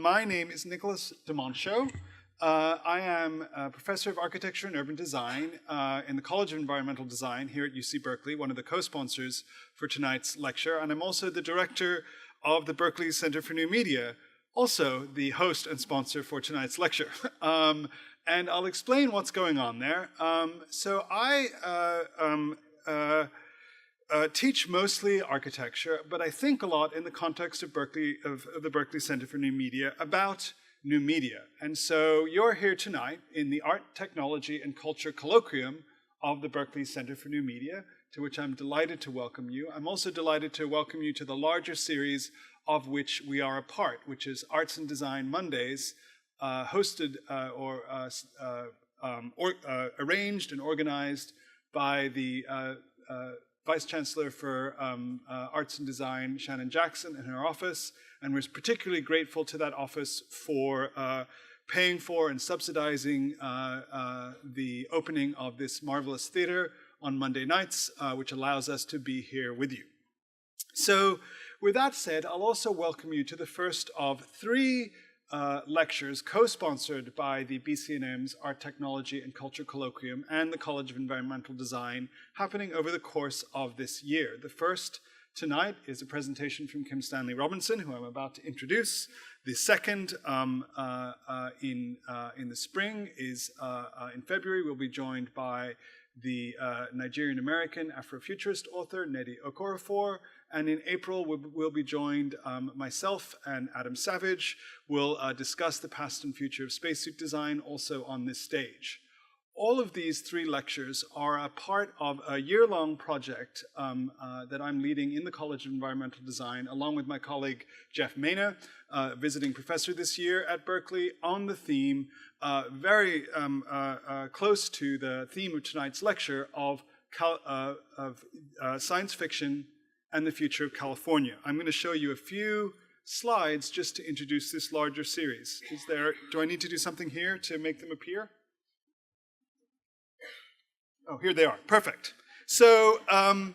My name is Nicholas Demoncho. I am a professor of architecture and urban design in the College of Environmental Design here at UC Berkeley, one of the co-sponsors for tonight's lecture. And I'm also the director of the Berkeley Center for New Media, also the host and sponsor for tonight's lecture. And I'll explain what's going on there. So I teach mostly architecture, but I think a lot in the context of Berkeley, of the Berkeley Center for New Media, about new media. And so you're here tonight in the Art, Technology, and Culture Colloquium of the Berkeley Center for New Media, to which I'm delighted to welcome you. I'm also delighted to welcome you to the larger series of which we are a part, which is Arts and Design Mondays, hosted arranged and organized by the Vice Chancellor for Arts and Design, Shannon Jackson, in her office, and was particularly grateful to that office for paying for and subsidizing the opening of this marvelous theater on Monday nights, which allows us to be here with you. So with that said, I'll also welcome you to the first of three lectures co-sponsored by the BCNM's Art, Technology, and Culture Colloquium and the College of Environmental Design, happening over the course of this year. The first tonight is a presentation from Kim Stanley Robinson, who I'm about to introduce. The second in the spring is in February. We'll be joined by the Nigerian-American Afrofuturist author Nnedi Okorafor. And in April, we'll be joined, myself and Adam Savage will discuss the past and future of spacesuit design also on this stage. All of these three lectures are a part of a year-long project that I'm leading in the College of Environmental Design, along with my colleague Jeff Mena, visiting professor this year at Berkeley, on the theme, very close to the theme of tonight's lecture, of science fiction and the future of California. I'm going to show you a few slides just to introduce this larger series. Do I need to do something here to make them appear? Oh, here they are. Perfect. So, one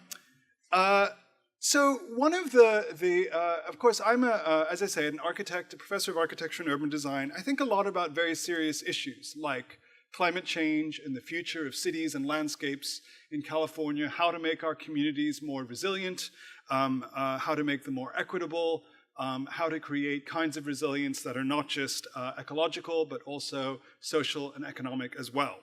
of of course, I'm as I say, an architect, a professor of architecture and urban design. I think a lot about very serious issues like climate change and the future of cities and landscapes in California, how to make our communities more resilient, how to make them more equitable, how to create kinds of resilience that are not just ecological, but also social and economic as well.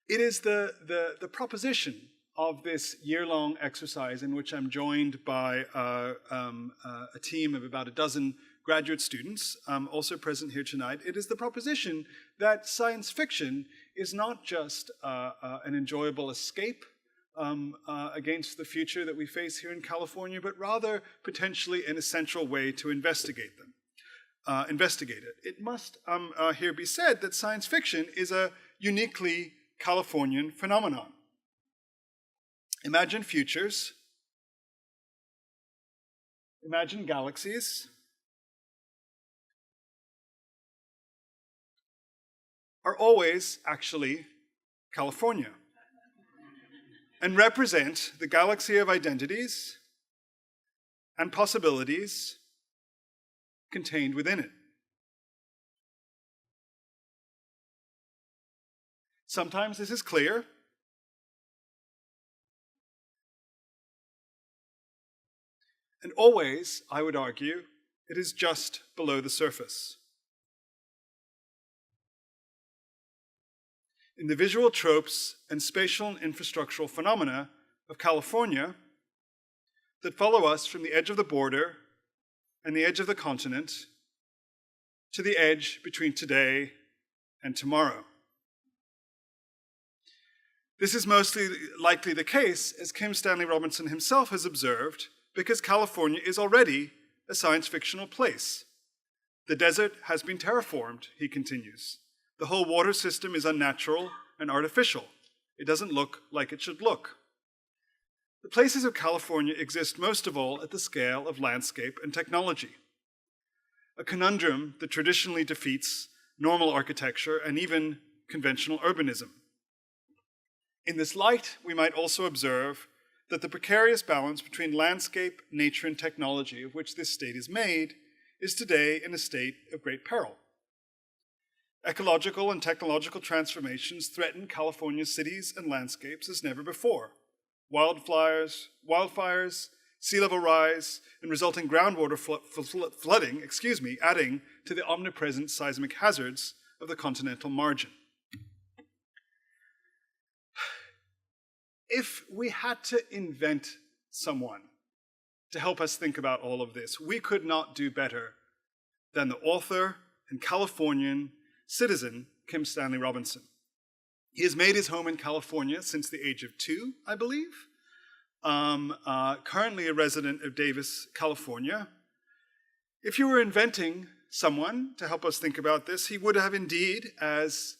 It is the proposition of this year-long exercise, in which I'm joined by a team of about a dozen graduate students, also present here tonight. It is the proposition that science fiction is not just an enjoyable escape against the future that we face here in California, but rather potentially an essential way to investigate it. It must here be said that science fiction is a uniquely Californian phenomenon. Imagine futures, imagine galaxies, are always actually California and represent the galaxy of identities and possibilities contained within it. Sometimes this is clear, and always, I would argue, it is just below the surface. In the visual tropes and spatial and infrastructural phenomena of California that follow us from the edge of the border and the edge of the continent to the edge between today and tomorrow. This is mostly likely the case, as Kim Stanley Robinson himself has observed, because California is already a science fictional place. The desert has been terraformed, he continues. The whole water system is unnatural and artificial. It doesn't look like it should look. The places of California exist most of all at the scale of landscape and technology, a conundrum that traditionally defeats normal architecture and even conventional urbanism. In this light, we might also observe that the precarious balance between landscape, nature, and technology of which this state is made is today in a state of great peril. Ecological and technological transformations threaten California's cities and landscapes as never before. Wildfires, sea level rise, and resulting groundwater flooding, adding to the omnipresent seismic hazards of the continental margin. If we had to invent someone to help us think about all of this, we could not do better than the author and Californian citizen, Kim Stanley Robinson. He has made his home in California since the age of 2, I believe. Currently a resident of Davis, California. If you were inventing someone to help us think about this, he would have indeed, as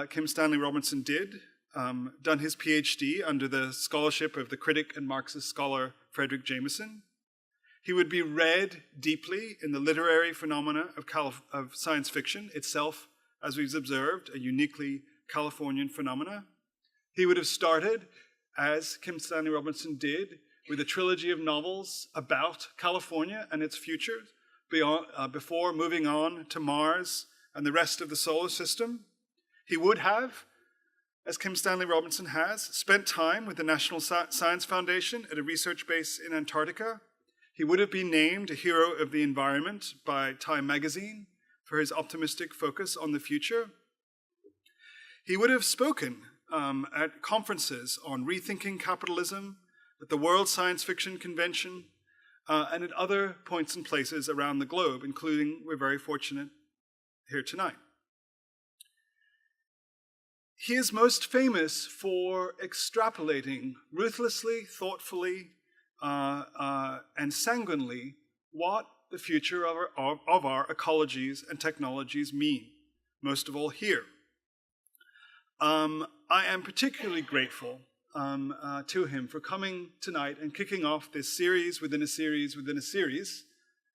Kim Stanley Robinson did, done his PhD under the scholarship of the critic and Marxist scholar Frederick Jameson. He would be read deeply in the literary phenomena of science fiction itself, as we've observed, a uniquely Californian phenomena. He would have started, as Kim Stanley Robinson did, with a trilogy of novels about California and its future, before moving on to Mars and the rest of the solar system. He would have, as Kim Stanley Robinson has, spent time with the National Science Foundation at a research base in Antarctica. He would have been named a hero of the environment by Time magazine for his optimistic focus on the future. He would have spoken at conferences on rethinking capitalism, at the World Science Fiction Convention, and at other points and places around the globe, including, we're very fortunate, here tonight. He is most famous for extrapolating ruthlessly, thoughtfully, and sanguinely what the future of our ecologies and technologies mean, most of all here. I am particularly grateful to him for coming tonight and kicking off this series within a series within a series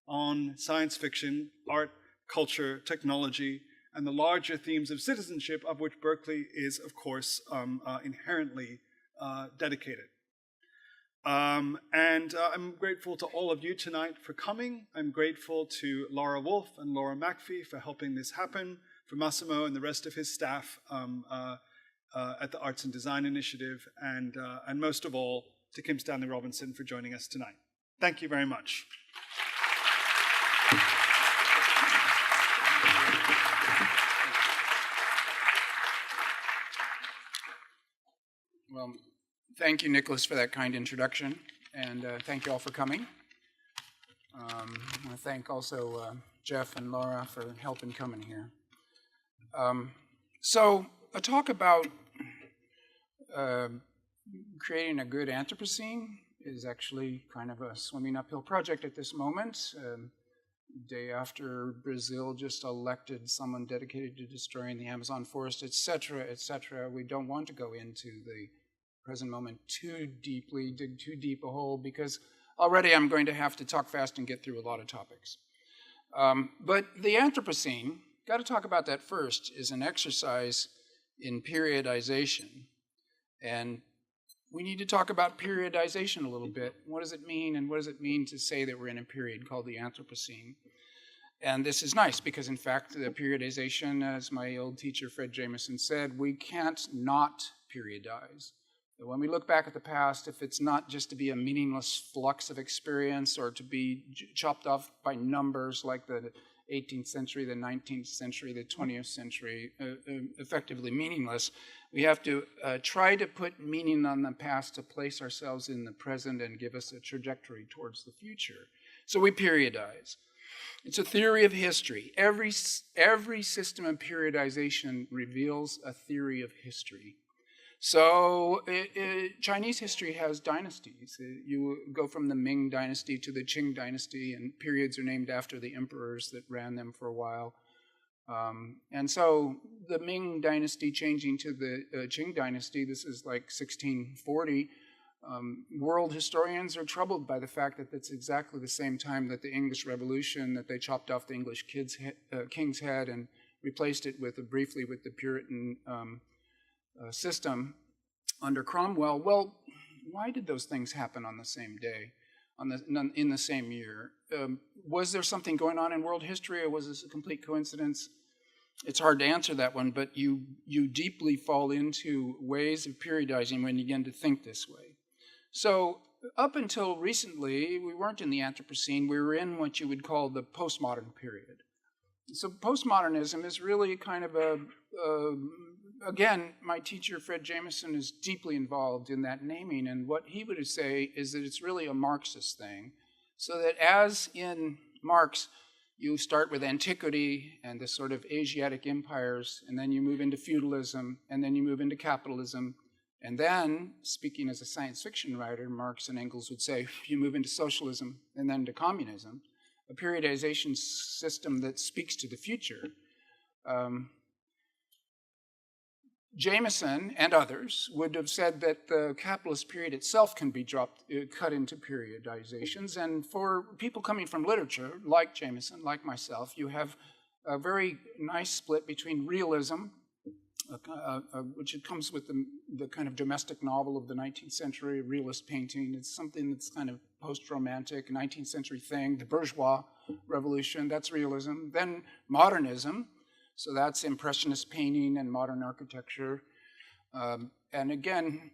on science fiction, art, culture, technology, and the larger themes of citizenship, of which Berkeley is, of course, inherently dedicated. And I'm grateful to all of you tonight for coming. I'm grateful to Laura Wolf and Laura McPhee for helping this happen, for Massimo and the rest of his staff at the Arts and Design Initiative, and most of all, to Kim Stanley Robinson for joining us tonight. Thank you very much. Well, thank you, Nicholas, for that kind introduction, and thank you all for coming. I want to thank also Jeff and Laura for helping coming here. So a talk about creating a good Anthropocene is actually kind of a swimming uphill project at this moment. Day after Brazil just elected someone dedicated to destroying the Amazon forest, etc., etc. We don't want to go into the present moment too deeply, dig too deep a hole, because already I'm going to have to talk fast and get through a lot of topics. But the Anthropocene, got to talk about that first, is an exercise in periodization. And we need to talk about periodization a little bit. What does it mean, and what does it mean to say that we're in a period called the Anthropocene? And this is nice because, in fact, the periodization, as my old teacher Fred Jameson said, we can't not periodize. When we look back at the past, if it's not just to be a meaningless flux of experience or to be chopped off by numbers like the 18th century, the 19th century, the 20th century, effectively meaningless, we have to try to put meaning on the past to place ourselves in the present and give us a trajectory towards the future. So we periodize. It's a theory of history. Every system of periodization reveals a theory of history. So Chinese history has dynasties. You go from the Ming dynasty to the Qing dynasty, and periods are named after the emperors that ran them for a while. And so the Ming dynasty changing to the Qing dynasty, this is like 1640, world historians are troubled by the fact that it's exactly the same time that the English Revolution, that they chopped off the English king's head and replaced it briefly with the Puritan system under Cromwell. Well, why did those things happen on the same day? in the same year. Was there something going on in world history, or was this a complete coincidence? It's hard to answer that one, but you deeply fall into ways of periodizing when you begin to think this way. So up until recently, we weren't in the Anthropocene. We were in what you would call the postmodern period. So postmodernism is really kind of again, my teacher, Fred Jameson, is deeply involved in that naming, and what he would say is that it's really a Marxist thing. So that as in Marx, you start with antiquity and the sort of Asiatic empires, and then you move into feudalism, and then you move into capitalism. And then, speaking as a science fiction writer, Marx and Engels would say, you move into socialism and then to communism, a periodization system that speaks to the future. Jameson and others would have said that the capitalist period itself can be cut into periodizations. And for people coming from literature, like Jameson, like myself, you have a very nice split between realism, which it comes with the kind of domestic novel of the 19th century, realist painting. It's something that's kind of post-romantic, 19th century thing. The bourgeois revolution, that's realism. Then modernism. So that's impressionist painting and modern architecture. And again,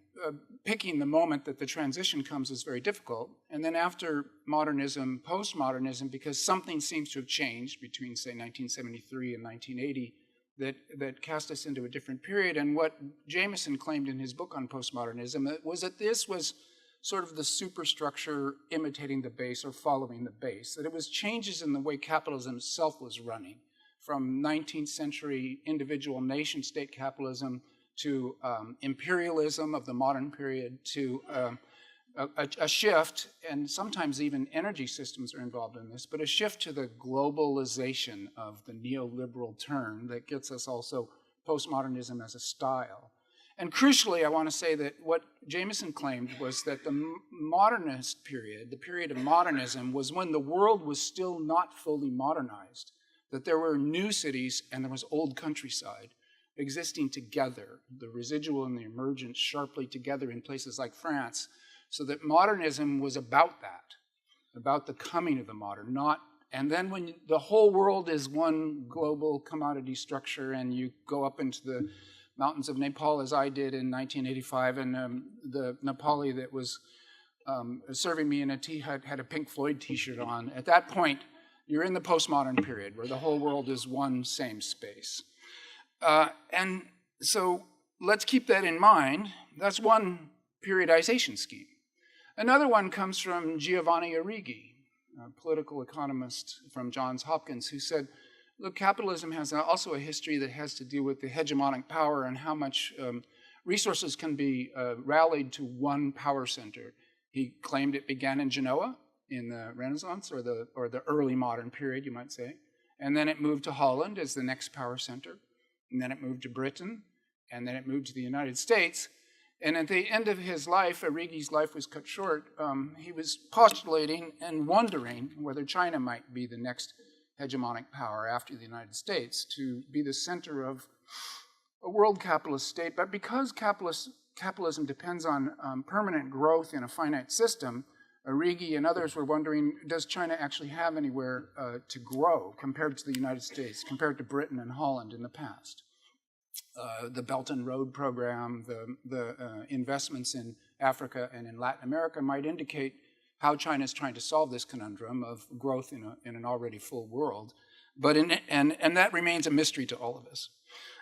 picking the moment that the transition comes is very difficult. And then after modernism, postmodernism, because something seems to have changed between, say, 1973 and 1980, that cast us into a different period. And what Jameson claimed in his book on postmodernism was that this was sort of the superstructure imitating the base or following the base, that it was changes in the way capitalism itself was running, from 19th century individual nation-state capitalism to imperialism of the modern period to a shift, and sometimes even energy systems are involved in this, but a shift to the globalization of the neoliberal turn that gets us also postmodernism as a style. And crucially, I want to say that what Jameson claimed was that the modernist period, the period of modernism, was when the world was still not fully modernized, that there were new cities and there was old countryside existing together, the residual and the emergent sharply together in places like France, so that modernism was about that, about the coming of the modern, not, and then when the whole world is one global commodity structure and you go up into the mountains of Nepal, as I did in 1985, and the Nepali that was serving me in a tea hut had a Pink Floyd t-shirt on. At that point, you're in the postmodern period where the whole world is one same space. And so let's keep that in mind. That's one periodization scheme. Another one comes from Giovanni Arrighi, a political economist from Johns Hopkins, who said, look, capitalism has also a history that has to do with the hegemonic power and how much resources can be rallied to one power center. He claimed it began in Genoa in the Renaissance, or the early modern period, you might say. And then it moved to Holland as the next power center. And then it moved to Britain. And then it moved to the United States. And at the end of his life, Arrighi's life was cut short, he was postulating and wondering whether China might be the next hegemonic power after the United States, to be the center of a world capitalist state. But because capitalism depends on permanent growth in a finite system, Arrighi and others were wondering, does China actually have anywhere to grow compared to the United States, compared to Britain and Holland in the past? The Belt and Road program, the investments in Africa and in Latin America might indicate how China is trying to solve this conundrum of growth in an already full world. But and that remains a mystery to all of us.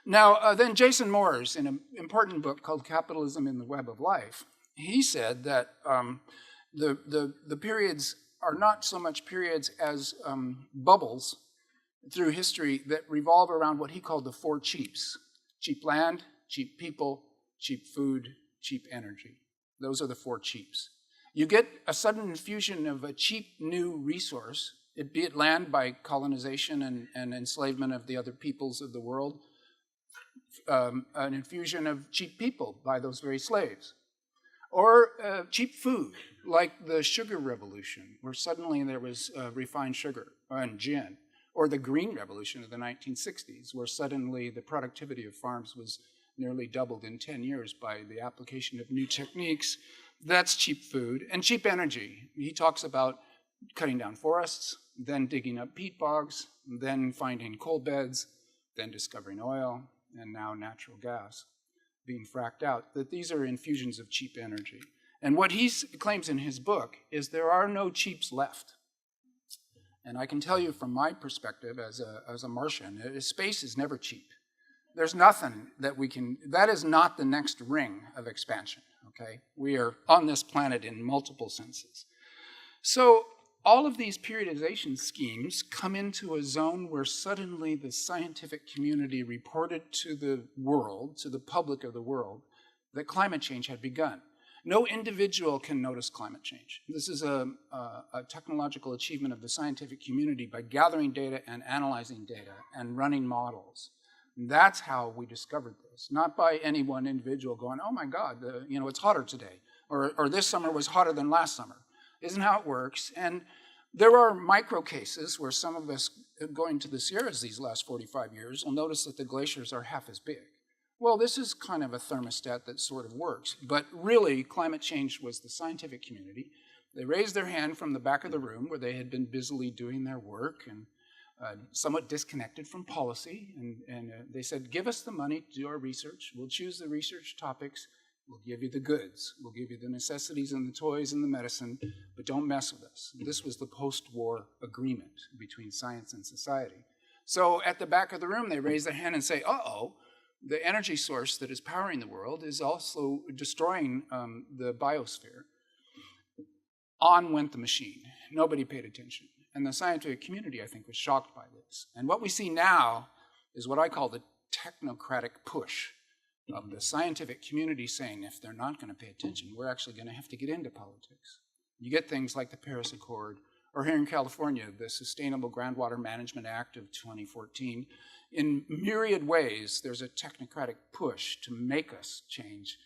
Now, then Jason Moores, in an important book called Capitalism in the Web of Life, he said that the periods are not so much periods as bubbles through history that revolve around what he called the four cheaps. Cheap land, cheap people, cheap food, cheap energy. Those are the four cheaps. You get a sudden infusion of a cheap new resource, be it land by colonization and enslavement of the other peoples of the world, an infusion of cheap people by those very slaves. Or cheap food, like the sugar revolution, where suddenly there was refined sugar and gin. Or the green revolution of the 1960s, where suddenly the productivity of farms was nearly doubled in 10 years by the application of new techniques. That's cheap food. And cheap energy. He talks about cutting down forests, then digging up peat bogs, then finding coal beds, then discovering oil, and now natural gas being fracked out, that these are infusions of cheap energy. And what he claims in his book is there are no cheaps left. And I can tell you from my perspective as a Martian, space is never cheap. There's nothing that we can, that is not the next ring of expansion, okay? We are on this planet in multiple senses. So all of these periodization schemes come into a zone where suddenly the scientific community reported to the world, to the public of the world, that climate change had begun. No individual can notice climate change. This is a technological achievement of the scientific community by gathering data and analyzing data and running models. And that's how we discovered this, not by any one individual going, oh my God, it's hotter today, or this summer was hotter than last summer. Isn't how it works. And there are micro cases where some of us going to the Sierras these last 45 years will notice that the glaciers are half as big. Well, this is kind of a thermostat that sort of works, but really climate change was the scientific community. They raised their hand from the back of the room where they had been busily doing their work and somewhat disconnected from policy, and they said, give us the money to do our research. We'll choose the research topics. We'll give you the goods. We'll give you the necessities and the toys and the medicine, but don't mess with us. This was the post-war agreement between science and society. So at the back of the room, they raise their hand and say, uh-oh, the energy source that is powering the world is also destroying the biosphere. On went the machine. Nobody paid attention. And the scientific community, I think, was shocked by this. And what we see now is what I call the technocratic push of the scientific community saying, if they're not going to pay attention, we're actually going to have to get into politics. You get things like the Paris Accord, or here in California, the Sustainable Groundwater Management Act of 2014. In myriad ways, there's a technocratic push to make us change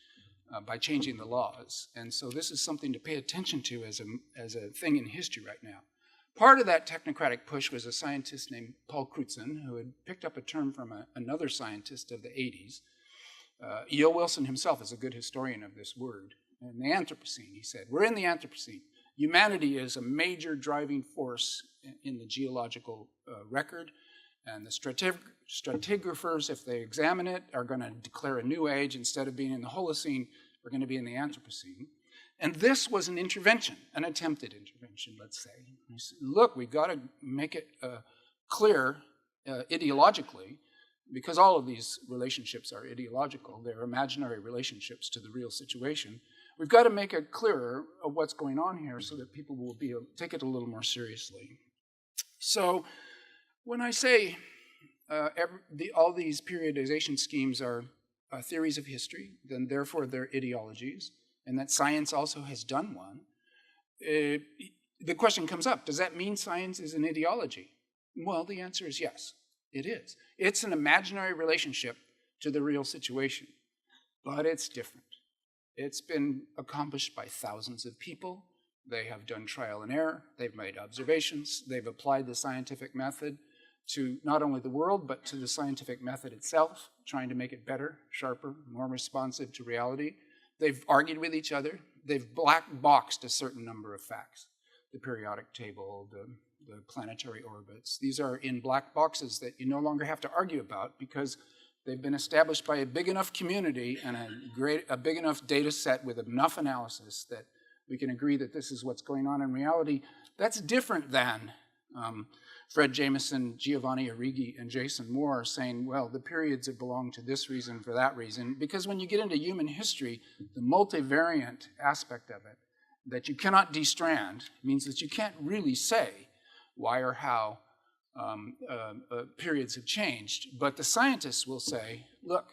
by changing the laws. And so this is something to pay attention to as a thing in history right now. Part of that technocratic push was a scientist named Paul Crutzen, who had picked up a term from another scientist of the 80s. E.O. Wilson himself is a good historian of this word. In the Anthropocene, he said, we're in the Anthropocene. Humanity is a major driving force in the geological record, and the stratigraphers, if they examine it, are going to declare a new age. Instead of being in the Holocene, we're going to be in the Anthropocene. And this was an intervention, an attempted intervention, let's say. Look, we've got to make it clear ideologically, because all of these relationships are ideological. They're imaginary relationships to the real situation. We've got to make it clearer of what's going on here so that people will take it a little more seriously. So when I say all these periodization schemes are theories of history, then therefore they're ideologies, and that science also has done one, the question comes up, does that mean science is an ideology? Well, the answer is yes, it is. It's an imaginary relationship to the real situation, but it's different. It's been accomplished by thousands of people. They have done trial and error. They've made observations. They've applied the scientific method to not only the world, but to the scientific method itself, trying to make it better, sharper, more responsive to reality. They've argued with each other. They've black boxed a certain number of facts. The periodic table, the planetary orbits. These are in black boxes that you no longer have to argue about because they've been established by a big enough community and a big enough data set with enough analysis that we can agree that this is what's going on in reality. That's different than Fred Jameson, Giovanni Arrighi, and Jason Moore saying, well, the periods belong to this reason for that reason. Because when you get into human history, the multivariant aspect of it, that you cannot destrand, means that you can't really say why or how periods have changed. But the scientists will say, look,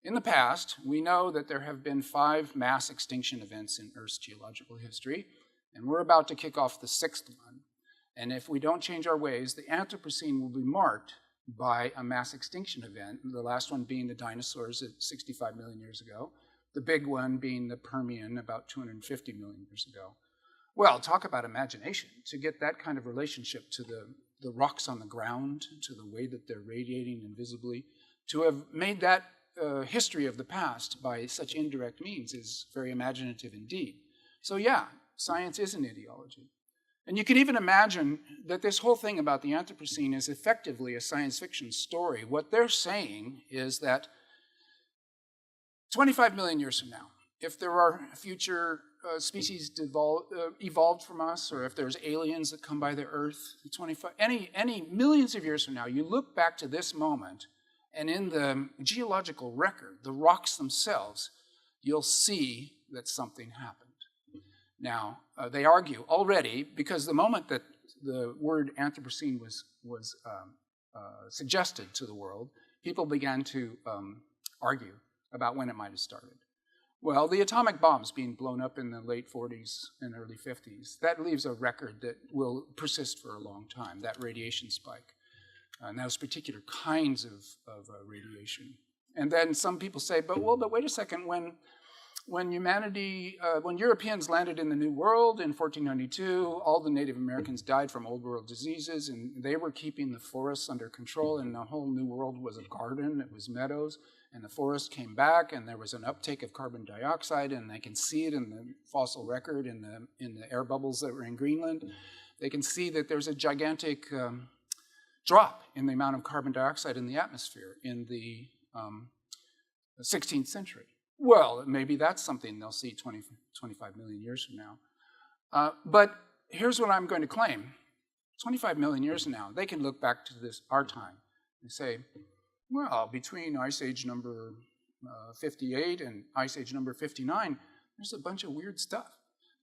in the past, we know that there have been 5 mass extinction events in Earth's geological history, and we're about to kick off the 6th one. And if we don't change our ways, the Anthropocene will be marked by a mass extinction event, the last one being the dinosaurs at 65 million years ago, the big one being the Permian about 250 million years ago. Well, talk about imagination, to get that kind of relationship to the rocks on the ground, to the way that they're radiating invisibly, to have made that history of the past by such indirect means is very imaginative indeed. So yeah, Science is an ideology. And you can even imagine that this whole thing about the Anthropocene is effectively a science fiction story. What they're saying is that 25 million years from now, if there are future species evolved from us, or if there's aliens that come by the Earth, any millions of years from now, you look back to this moment, and in the geological record, the rocks themselves, you'll see that something happened. Now, they argue already, because the moment that the word Anthropocene was suggested to the world, people began to argue about when it might have started. Well, the atomic bombs being blown up in the late 40s and early 50s, that leaves a record that will persist for a long time, that radiation spike, and those particular kinds of radiation. And then some people say, but wait a second, when Europeans landed in the New World in 1492, all the Native Americans died from Old World diseases, and they were keeping the forests under control, and the whole New World was a garden, it was meadows, and the forest came back, and there was an uptake of carbon dioxide, and they can see it in the fossil record, in the air bubbles that were in Greenland. They can see that there's a gigantic drop in the amount of carbon dioxide in the atmosphere in the 16th century. Well, maybe that's something they'll see 25 million years from now. But here's what I'm going to claim. 25 million years from now, they can look back to our time and say, well, between Ice Age number 58 and Ice Age number 59, there's a bunch of weird stuff.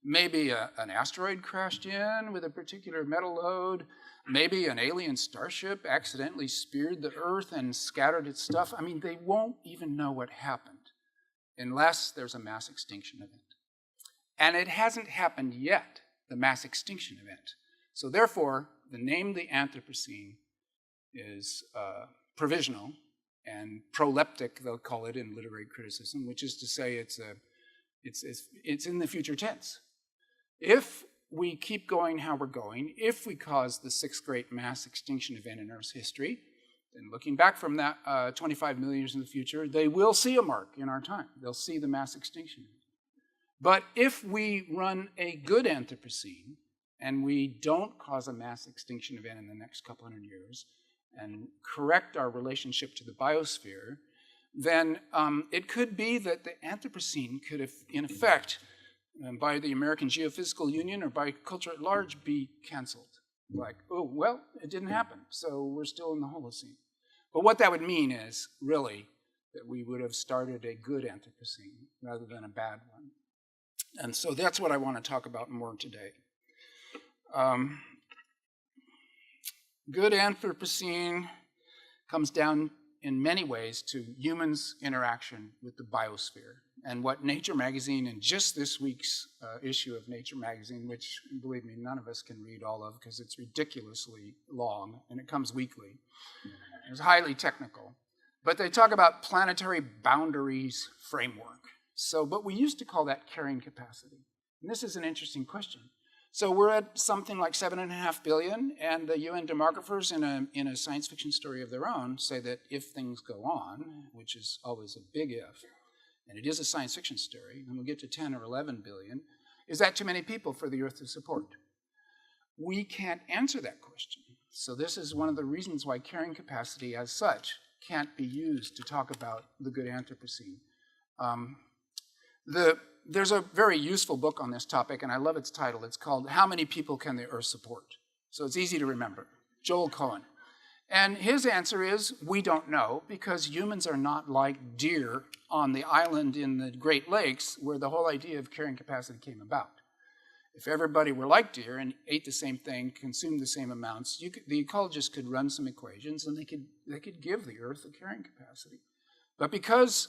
Maybe an asteroid crashed in with a particular metal load. Maybe an alien starship accidentally speared the Earth and scattered its stuff. I mean, they won't even know what happened unless there's a mass extinction event. And it hasn't happened yet, the mass extinction event. So therefore, the name the Anthropocene is provisional and proleptic, they'll call it in literary criticism, which is to say it's in the future tense. If we keep going how we're going, if we cause the sixth great mass extinction event in Earth's history, then looking back from that 25 million years in the future, they will see a mark in our time. They'll see the mass extinction. But if we run a good Anthropocene and we don't cause a mass extinction event in the next couple hundred years and correct our relationship to the biosphere, then it could be that the Anthropocene could, in effect, by the American Geophysical Union or by culture at large, be canceled. Like, oh, well, it didn't happen, so we're still in the Holocene. But what that would mean is, really, that we would have started a good Anthropocene rather than a bad one. And so that's what I want to talk about more today. Good Anthropocene comes down in many ways to humans' interaction with the biosphere, and what Nature magazine, in just this week's issue of Nature magazine, which, believe me, none of us can read all of because it's ridiculously long and it comes weekly. It's highly technical. But they talk about planetary boundaries framework. But we used to call that carrying capacity. And this is an interesting question. So we're at something like 7.5 billion, and the UN demographers in a science fiction story of their own say that if things go on, which is always a big if, and it is a science fiction story, and we'll get to 10 or 11 billion, is that too many people for the Earth to support? We can't answer that question. So this is one of the reasons why carrying capacity as such can't be used to talk about the good Anthropocene. There's a very useful book on this topic, and I love its title. It's called How Many People Can the Earth Support? So it's easy to remember. Joel Cohen. And his answer is, we don't know, because humans are not like deer on the island in the Great Lakes where the whole idea of carrying capacity came about. If everybody were like deer and ate the same thing, consumed the same amounts, the ecologists could run some equations and they could give the Earth a carrying capacity. But because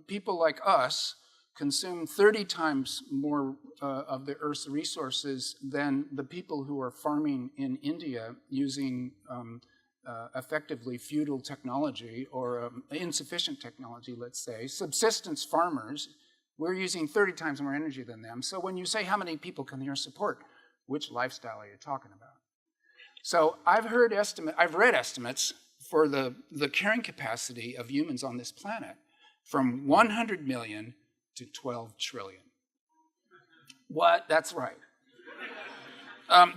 people like us consume 30 times more of the Earth's resources than the people who are farming in India using effectively feudal technology or insufficient technology, let's say, subsistence farmers, we're using 30 times more energy than them. So when you say how many people can the Earth support, which lifestyle are you talking about? So I've read estimates for the carrying capacity of humans on this planet from 100 million to 12 trillion. What? That's right.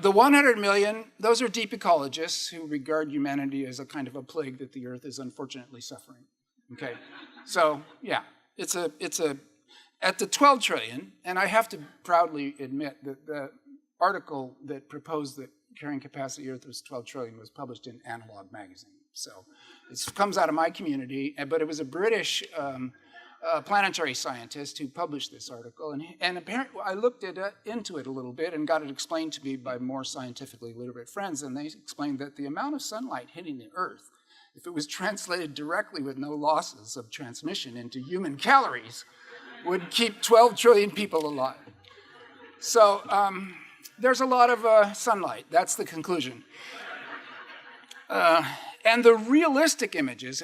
The 100 million, those are deep ecologists who regard humanity as a kind of a plague that the Earth is unfortunately suffering. Okay, so yeah, it's at the 12 trillion, and I have to proudly admit that the article that proposed that carrying capacity Earth was 12 trillion was published in Analog magazine. So it comes out of my community, but it was a British planetary scientist who published this article, and apparently I looked into it a little bit and got it explained to me by more scientifically literate friends, and they explained that the amount of sunlight hitting the Earth, if it was translated directly with no losses of transmission into human calories, would keep 12 trillion people alive. So there's a lot of sunlight. That's the conclusion. And the realistic images,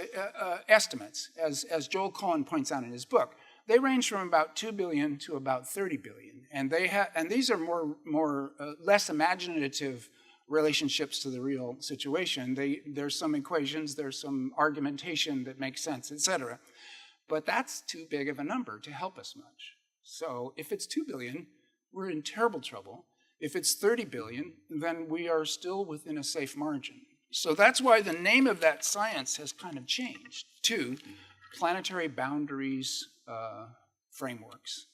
estimates, as Joel Cohen points out in his book, they range from about 2 billion to about 30 billion. And these are less imaginative relationships to the real situation. There's some equations, there's some argumentation that makes sense, etc. But that's too big of a number to help us much. So if it's 2 billion, we're in terrible trouble. If it's 30 billion, then we are still within a safe margin. So that's why the name of that science has kind of changed to planetary boundaries frameworks.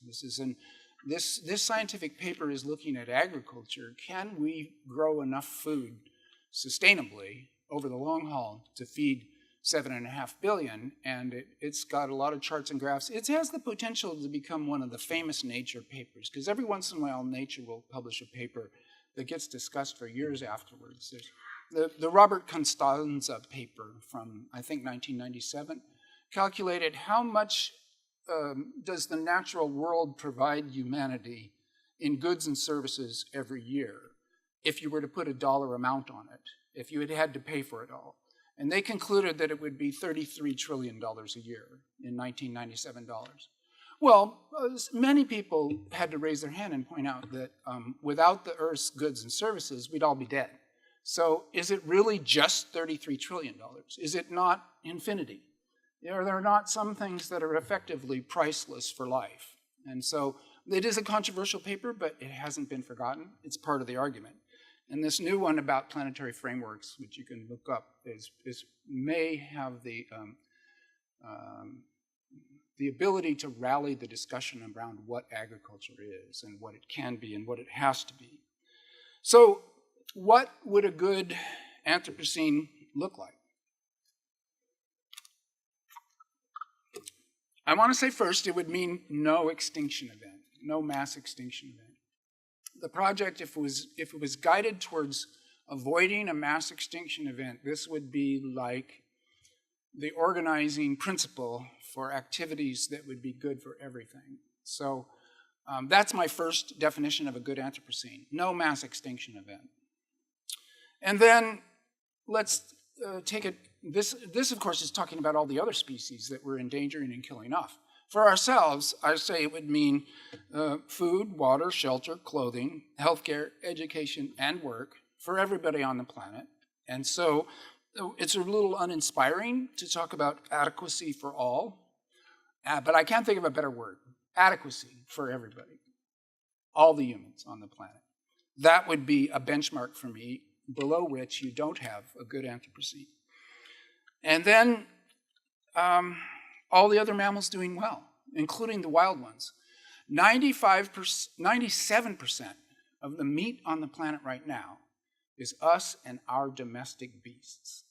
This scientific paper is looking at agriculture. Can we grow enough food sustainably over the long haul to feed 7.5 billion? And it's got a lot of charts and graphs. It has the potential to become one of the famous Nature papers, because every once in a while Nature will publish a paper that gets discussed for years afterwards. The Robert Constanza paper from, I think, 1997 calculated how much does the natural world provide humanity in goods and services every year if you were to put a dollar amount on it, if you had to pay for it all. And they concluded that it would be $33 trillion a year in 1997 dollars. Well, many people had to raise their hand and point out that without the Earth's goods and services, we'd all be dead. So is it really just $33 trillion? Is it not infinity? Are there not some things that are effectively priceless for life? And so it is a controversial paper, but it hasn't been forgotten. It's part of the argument. And this new one about planetary frameworks, which you can look up, may have the ability to rally the discussion around what agriculture is and what it can be and what it has to be. So what would a good Anthropocene look like? I want to say first, it would mean no extinction event, no mass extinction event. The project, if it was guided towards avoiding a mass extinction event, this would be like the organizing principle for activities that would be good for everything. So that's my first definition of a good Anthropocene, no mass extinction event. And then let's take it, this of course is talking about all the other species that we're endangering and killing off. For ourselves, I say it would mean food, water, shelter, clothing, healthcare, education, and work for everybody on the planet. And so it's a little uninspiring to talk about adequacy for all, but I can't think of a better word. Adequacy for everybody, all the humans on the planet. That would be a benchmark for me, below which you don't have a good Anthropocene. And then all the other mammals doing well, including the wild ones. 97% of the meat on the planet right now is us and our domestic beasts.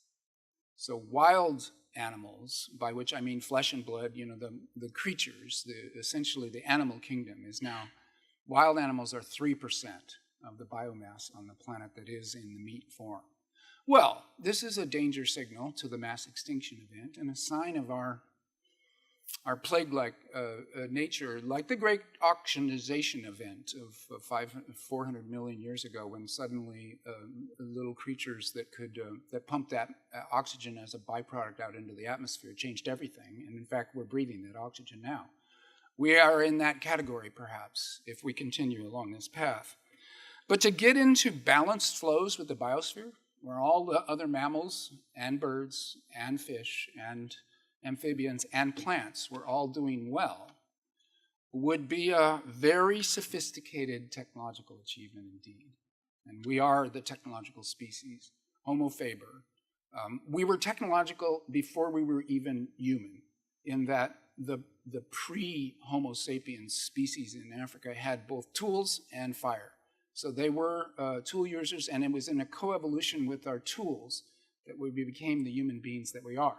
So wild animals, by which I mean flesh and blood, the creatures, essentially the animal kingdom is now, wild animals are 3% of the biomass on the planet that is in the meat form. Well, this is a danger signal to the mass extinction event and a sign of our plague-like nature, like the great oxygenization event of 400 million years ago, when suddenly little creatures that pumped that oxygen as a byproduct out into the atmosphere changed everything. And in fact, we're breathing that oxygen now. We are in that category, perhaps, if we continue along this path. But to get into balanced flows with the biosphere, where all the other mammals and birds and fish and amphibians and plants were all doing well, would be a very sophisticated technological achievement indeed. And we are the technological species, Homo faber. We were technological before we were even human, in that the pre-Homo sapiens species in Africa had both tools and fire. So they were tool users, and it was in a coevolution with our tools that we became the human beings that we are.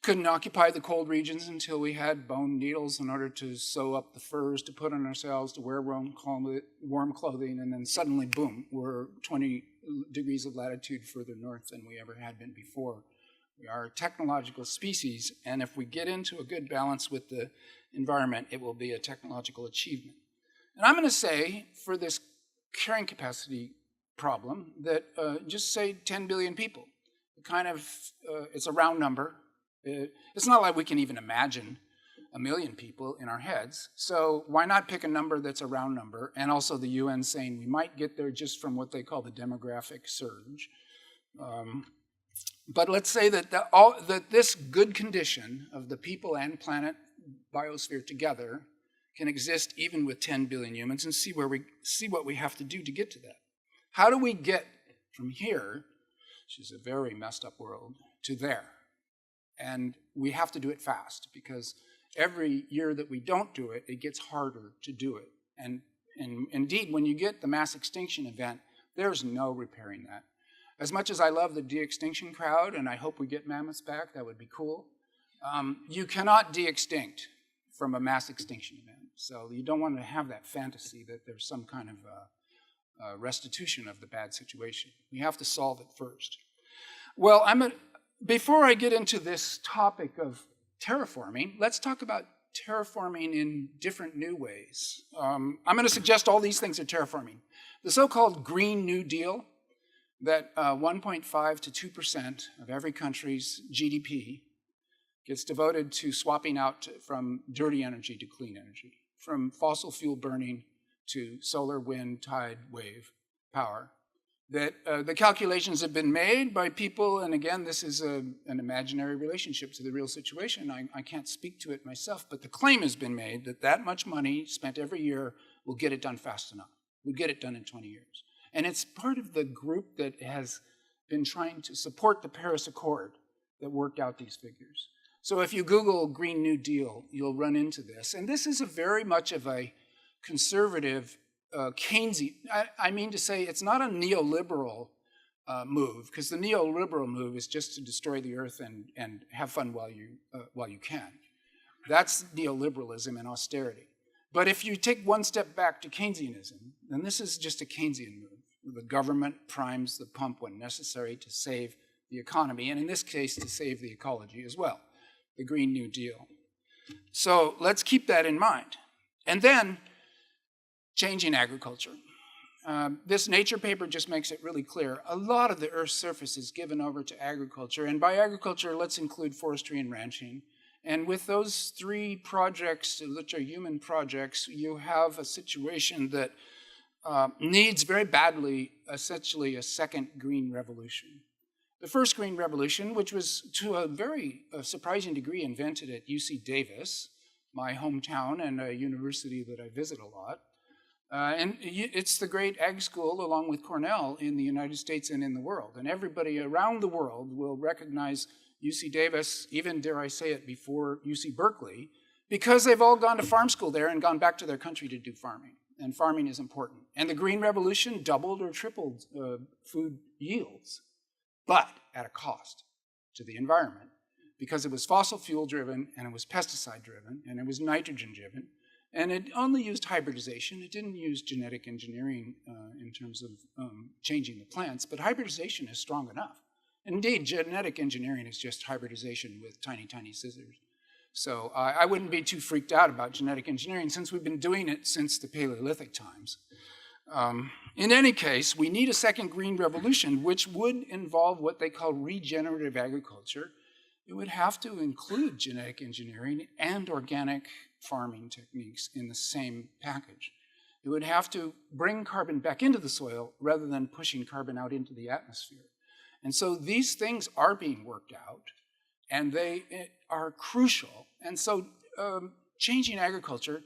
Couldn't occupy the cold regions until we had bone needles in order to sew up the furs, to put on ourselves, to wear warm clothing, and then suddenly, boom, we're 20 degrees of latitude further north than we ever had been before. We are a technological species, and if we get into a good balance with the environment, it will be a technological achievement. And I'm going to say, for this carrying capacity problem, that just say 10 billion people. It's a round number. It's not like we can even imagine 1 million people in our heads. So why not pick a number that's a round number? And also the UN saying we might get there just from what they call the demographic surge. But let's say that this good condition of the people and planet biosphere together can exist even with 10 billion humans, and see what we have to do to get to that. How do we get from here, which is a very messed up world, to there? And we have to do it fast, because every year that we don't do it, it gets harder to do it. And indeed, when you get the mass extinction event, there's no repairing that. As much as I love the de-extinction crowd, and I hope we get mammoths back, that would be cool, you cannot de-extinct from a mass extinction event. So you don't want to have that fantasy that there's some kind of restitution of the bad situation. We have to solve it first. Well, before I get into this topic of terraforming, let's talk about terraforming in different new ways. I'm going to suggest all these things are terraforming. The so-called Green New Deal, that 1.5 to 2% of every country's GDP gets devoted to swapping out from dirty energy to clean energy, from fossil fuel burning to solar, wind, tide, wave power. That the calculations have been made by people, and again, this is an imaginary relationship to the real situation. I can't speak to it myself, but the claim has been made that that much money spent every year will get it done fast enough. We'll get it done in 20 years. And it's part of the group that has been trying to support the Paris Accord that worked out these figures. So if you Google Green New Deal, you'll run into this. And this is very much of a conservative Keynesian, I mean to say it's not a neoliberal move, because the neoliberal move is just to destroy the earth and have fun while you can. That's neoliberalism and austerity. But if you take one step back to Keynesianism, then this is just a Keynesian move. The government primes the pump when necessary to save the economy, and in this case, to save the ecology as well, the Green New Deal. So let's keep that in mind. And then, changing agriculture. This Nature paper just makes it really clear. A lot of the Earth's surface is given over to agriculture, and by agriculture, let's include forestry and ranching. And with those three projects, which are human projects, you have a situation that needs very badly, essentially, a second green revolution. The first green revolution, which was to a very surprising degree invented at UC Davis, my hometown and a university that I visit a lot. And it's the great ag school, along with Cornell, in the United States and in the world. And everybody around the world will recognize UC Davis, even, dare I say it, before UC Berkeley, because they've all gone to farm school there and gone back to their country to do farming. And farming is important. And the Green Revolution doubled or tripled food yields, but at a cost to the environment, because it was fossil fuel driven, and it was pesticide driven, and it was nitrogen driven. And it only used hybridization. It didn't use genetic engineering in terms of changing the plants, but hybridization is strong enough. Indeed, genetic engineering is just hybridization with tiny, tiny scissors. So I wouldn't be too freaked out about genetic engineering, since we've been doing it since the Paleolithic times. In any case, we need a second green revolution, which would involve what they call regenerative agriculture. It would have to include genetic engineering and organic farming techniques in the same package. It would have to bring carbon back into the soil rather than pushing carbon out into the atmosphere. And so these things are being worked out, and they are crucial. And so changing agriculture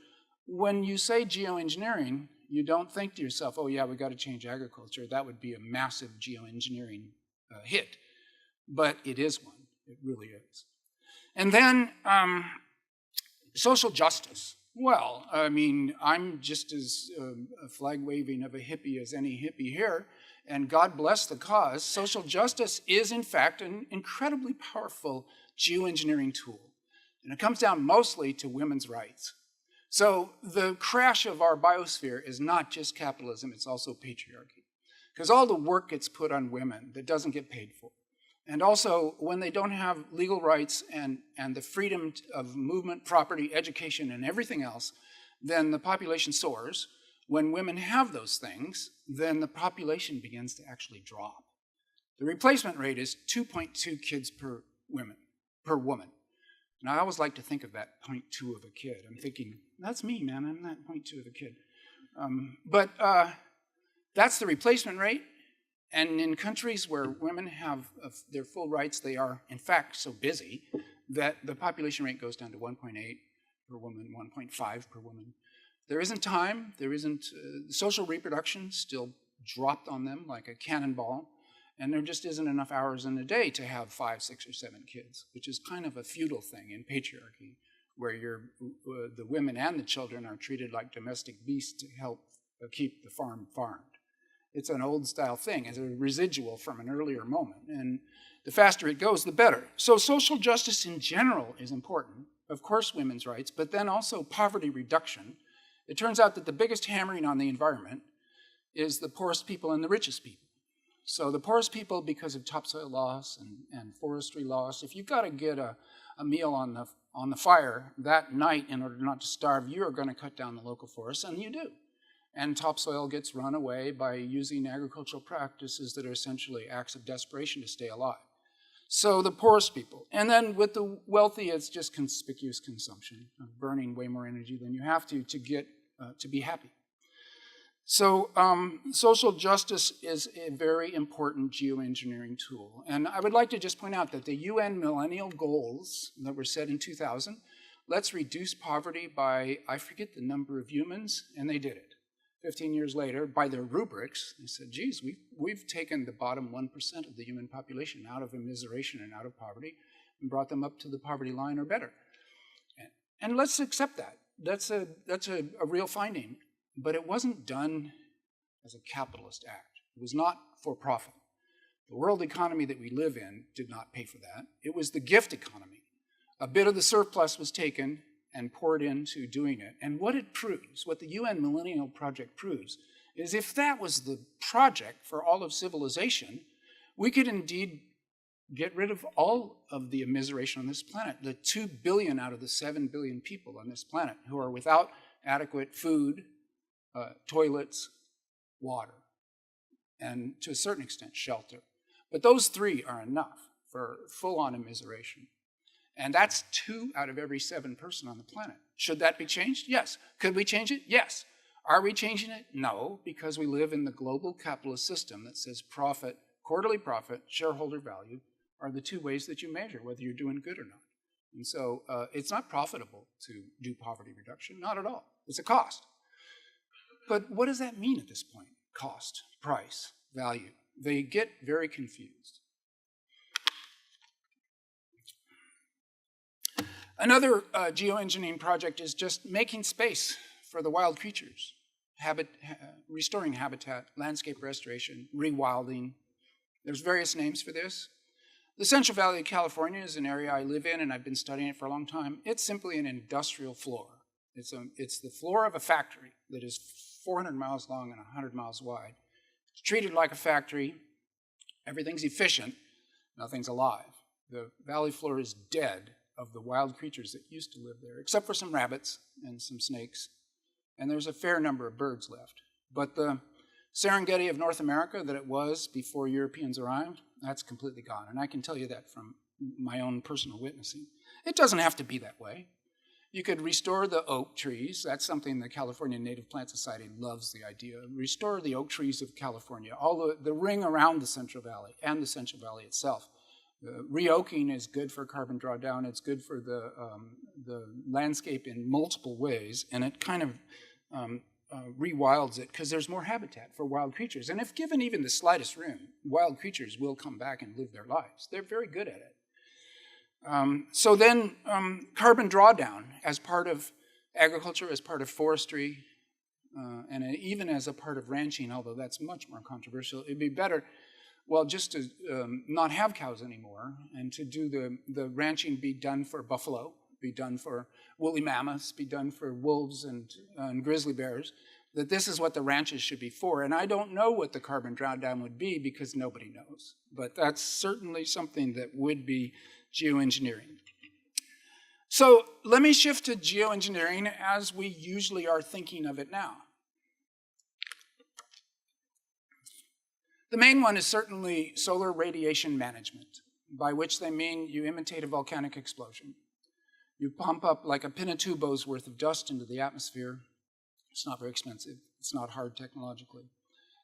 when you say geoengineering, you don't think to yourself, oh yeah, we got to change agriculture. That would be a massive geoengineering hit. But it is one. It really is. And then social justice. Well, I mean, I'm just as flag-waving of a hippie as any hippie here, and God bless the cause. Social justice is, in fact, an incredibly powerful geoengineering tool. And it comes down mostly to women's rights. So the crash of our biosphere is not just capitalism, it's also patriarchy. Because all the work gets put on women that doesn't get paid for. And also, when they don't have legal rights and the freedom of movement, property, education, and everything else, then the population soars. When women have those things, then the population begins to actually drop. The replacement rate is 2.2 kids per woman. And I always like to think of that 0.2 of a kid. I'm thinking, that's me, man, I'm that 0.2 of a kid. But that's the replacement rate. And in countries where women have their full rights, they are, in fact, so busy that the population rate goes down to 1.8 per woman, 1.5 per woman. There isn't time, there isn't, social reproduction still dropped on them like a cannonball, and there just isn't enough hours in a day to have 5, 6, or 7 kids, which is kind of a feudal thing in patriarchy, where the women and the children are treated like domestic beasts to help keep the farm farmed. It's an old-style thing. It's a residual from an earlier moment. And the faster it goes, the better. So social justice in general is important. Of course, women's rights, but then also poverty reduction. It turns out that the biggest hammering on the environment is the poorest people and the richest people. So the poorest people, because of topsoil loss and forestry loss, if you've got to get a meal on the fire that night in order not to starve, you are going to cut down the local forest, and you do. And topsoil gets run away by using agricultural practices that are essentially acts of desperation to stay alive. So the poorest people. And then with the wealthy, it's just conspicuous consumption, burning way more energy than you have to get to be happy. So social justice is a very important geoengineering tool. And I would like to just point out that the UN Millennial Goals that were set in 2000, let's reduce poverty by, I forget the number of humans, and they did it. 15 years later, by their rubrics, they said, geez, we've taken the bottom 1% of the human population out of immiseration and out of poverty and brought them up to the poverty line or better. And let's accept that. That's a real finding. But it wasn't done as a capitalist act. It was not for profit. The world economy that we live in did not pay for that. It was the gift economy. A bit of the surplus was taken and poured into doing it. And what it proves, what the UN Millennium Project proves, is if that was the project for all of civilization, we could indeed get rid of all of the immiseration on this planet, the 2 billion out of the 7 billion people on this planet who are without adequate food, toilets, water, and to a certain extent, shelter. But those 3 are enough for full-on immiseration. And that's 2 out of every 7 person on the planet. Should that be changed? Yes. Could we change it? Yes. Are we changing it? No, because we live in the global capitalist system that says profit, quarterly profit, shareholder value are the 2 ways that you measure whether you're doing good or not. And so it's not profitable to do poverty reduction, not at all. It's a cost. But what does that mean at this point? Cost, price, value. They get very confused. Another geoengineering project is just making space for the wild creatures, restoring habitat, landscape restoration, rewilding. There's various names for this. The Central Valley of California is an area I live in, and I've been studying it for a long time. It's simply an industrial floor. It's the floor of a factory that is 400 miles long and 100 miles wide. It's treated like a factory. Everything's efficient. Nothing's alive. The valley floor is dead of the wild creatures that used to live there, except for some rabbits and some snakes. And there's a fair number of birds left. But the Serengeti of North America that it was before Europeans arrived, that's completely gone. And I can tell you that from my own personal witnessing. It doesn't have to be that way. You could restore the oak trees. That's something the California Native Plant Society loves the idea. Restore the oak trees of California, all the ring around the Central Valley and the Central Valley itself. Reoaking is good for carbon drawdown. It's good for the landscape in multiple ways, and it kind of rewilds it because there's more habitat for wild creatures. And if given even the slightest room, wild creatures will come back and live their lives. They're very good at it. So then carbon drawdown as part of agriculture, as part of forestry, and even as a part of ranching, although that's much more controversial, it'd be better, well, just to not have cows anymore and to do the ranching be done for buffalo, be done for woolly mammoths, be done for wolves and grizzly bears, that this is what the ranches should be for. And I don't know what the carbon drawdown would be because nobody knows. But that's certainly something that would be geoengineering. So let me shift to geoengineering as we usually are thinking of it now. The main one is certainly solar radiation management, by which they mean you imitate a volcanic explosion. You pump up like a Pinatubo's worth of dust into the atmosphere. It's not very expensive. It's not hard technologically.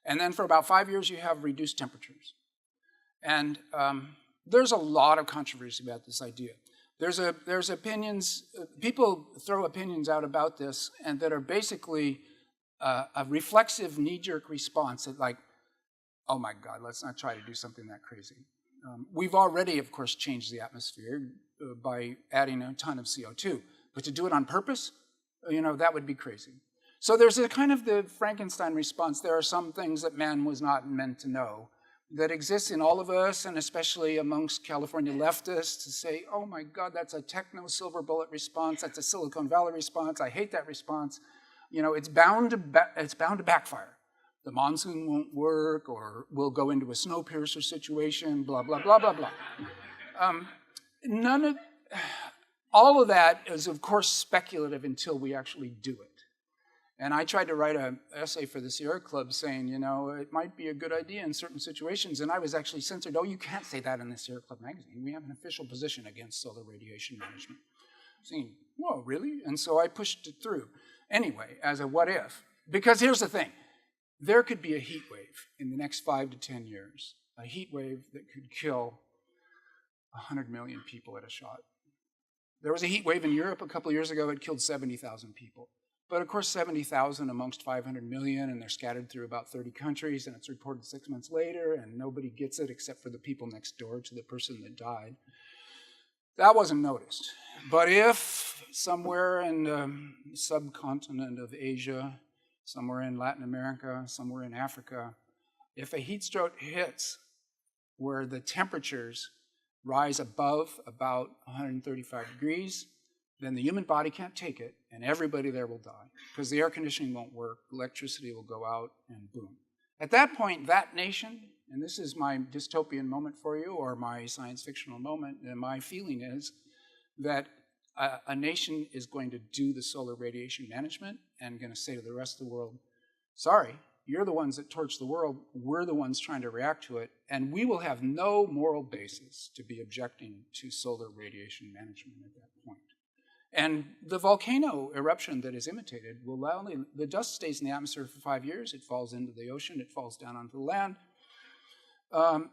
And then for about 5 years, you have reduced temperatures. And there's a lot of controversy about this idea. There's opinions, people throw opinions out about this, and that are basically a reflexive knee-jerk response that like, oh my God, let's not try to do something that crazy. We've already, of course, changed the atmosphere by adding a ton of CO2. But to do it on purpose, that would be crazy. So there's a kind of the Frankenstein response. There are some things that man was not meant to know that exists in all of us, and especially amongst California leftists, to say, oh my God, that's a techno-silver bullet response. That's a Silicon Valley response. I hate that response. It's bound to backfire. The monsoon won't work, or we'll go into a snowpiercer situation, blah, blah, blah, blah, blah. All of that is, of course, speculative until we actually do it. And I tried to write an essay for the Sierra Club saying, it might be a good idea in certain situations, and I was actually censored. Oh, you can't say that in the Sierra Club magazine. We have an official position against solar radiation management. Saying, whoa, really? And so I pushed it through. Anyway, as a what if. Because here's the thing. There could be a heat wave in the next 5 to 10 years, a heat wave that could kill 100 million people at a shot. There was a heat wave in Europe a couple of years ago. It killed 70,000 people. But of course, 70,000 amongst 500 million, and they're scattered through about 30 countries, and it's reported 6 months later, and nobody gets it except for the people next door to the person that died. That wasn't noticed. But if somewhere in the subcontinent of Asia, somewhere in Latin America, somewhere in Africa, if a heat stroke hits where the temperatures rise above about 135 degrees, then the human body can't take it, and everybody there will die, because the air conditioning won't work, electricity will go out, and boom. At that point, that nation, and this is my dystopian moment for you, or my science fictional moment, and my feeling is that a nation is going to do the solar radiation management and going to say to the rest of the world, sorry, you're the ones that torch the world, we're the ones trying to react to it, and we will have no moral basis to be objecting to solar radiation management at that point. And the volcano eruption that is imitated will not only, the dust stays in the atmosphere for 5 years, it falls into the ocean, it falls down onto the land.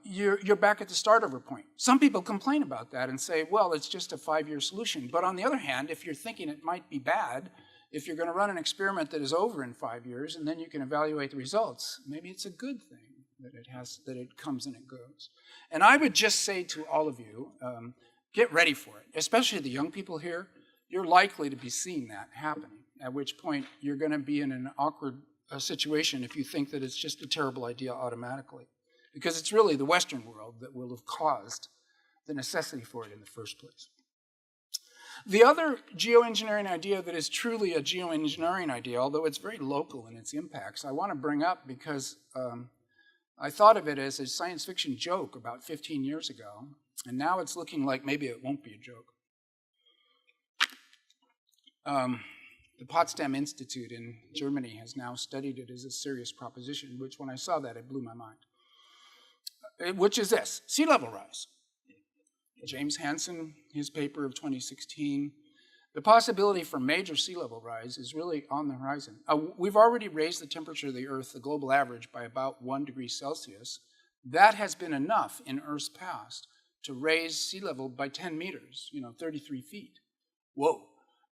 You're back at the start-over point. Some people complain about that and say, well, it's just a 5-year solution. But on the other hand, if you're thinking it might be bad, if you're going to run an experiment that is over in 5 years and then you can evaluate the results, maybe it's a good thing that it comes and it goes. And I would just say to all of you, get ready for it, especially the young people here. You're likely to be seeing that happening, at which point you're going to be in an awkward situation if you think that it's just a terrible idea automatically, because it's really the Western world that will have caused the necessity for it in the first place. The other geoengineering idea that is truly a geoengineering idea, although it's very local in its impacts, I want to bring up because I thought of it as a science fiction joke about 15 years ago, and now it's looking like maybe it won't be a joke. The Potsdam Institute in Germany has now studied it as a serious proposition, which when I saw that, it blew my mind. Which is this, sea level rise. James Hansen, his paper of 2016, the possibility for major sea level rise is really on the horizon. We've already raised the temperature of the Earth, the global average, by about 1 degree Celsius. That has been enough in Earth's past to raise sea level by 10 meters, 33 feet. Whoa.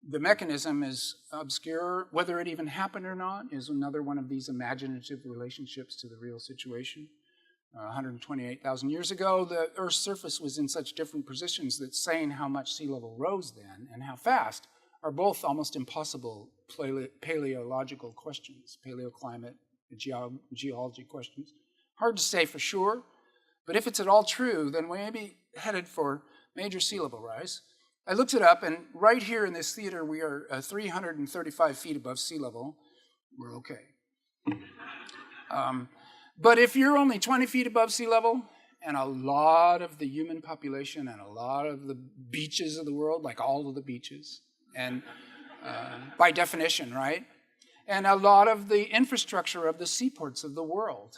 The mechanism is obscure. Whether it even happened or not is another one of these imaginative relationships to the real situation. 128,000 years ago, the Earth's surface was in such different positions that saying how much sea level rose then and how fast are both almost impossible paleological questions, paleoclimate, geology questions. Hard to say for sure, but if it's at all true, then we may be headed for major sea level rise. I looked it up, and right here in this theater, we are 335 feet above sea level. We're okay. But if you're only 20 feet above sea level, and a lot of the human population and a lot of the beaches of the world, like all of the beaches, and by definition, right? And a lot of the infrastructure of the seaports of the world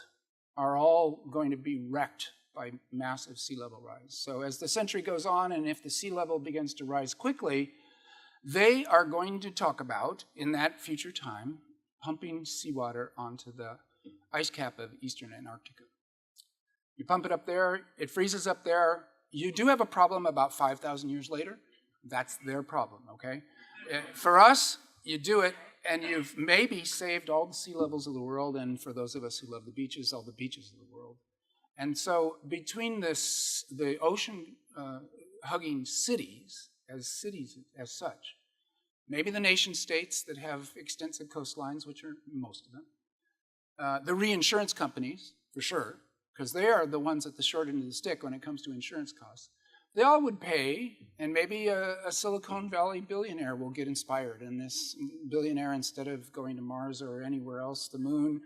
are all going to be wrecked by massive sea level rise. So as the century goes on, and if the sea level begins to rise quickly, they are going to talk about, in that future time, pumping seawater onto the ice cap of eastern Antarctica. You pump it up there, it freezes up there. You do have a problem about 5,000 years later. That's their problem, okay? For us, you do it, and you've maybe saved all the sea levels of the world, and for those of us who love the beaches, all the beaches of the world. And so between this, the ocean-hugging cities as such, maybe the nation states that have extensive coastlines, which are most of them, the reinsurance companies, for sure, because they are the ones at the short end of the stick when it comes to insurance costs, they all would pay, and maybe a Silicon Valley billionaire will get inspired, and this billionaire, instead of going to Mars or anywhere else, the moon,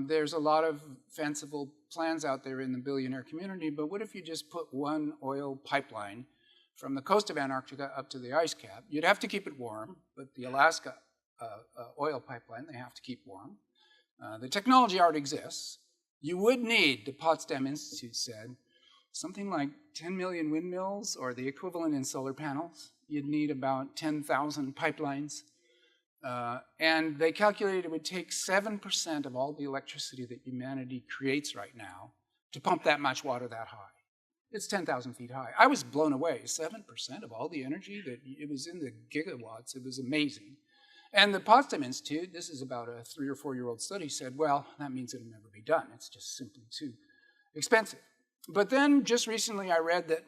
there's a lot of fanciful plans out there in the billionaire community, but what if you just put one oil pipeline from the coast of Antarctica up to the ice cap? You'd have to keep it warm, but the Alaska oil pipeline, they have to keep warm. The technology already exists. You would need, the Potsdam Institute said, something like 10 million windmills, or the equivalent in solar panels. You'd need about 10,000 pipelines. And they calculated it would take 7% of all the electricity that humanity creates right now to pump that much water that high. It's 10,000 feet high. I was blown away. 7% of all the energy, that it was in the gigawatts. It was amazing. And the Potsdam Institute, this is about a 3 or 4 year old study, said, well, that means it'll never be done. It's just simply too expensive. But then just recently I read that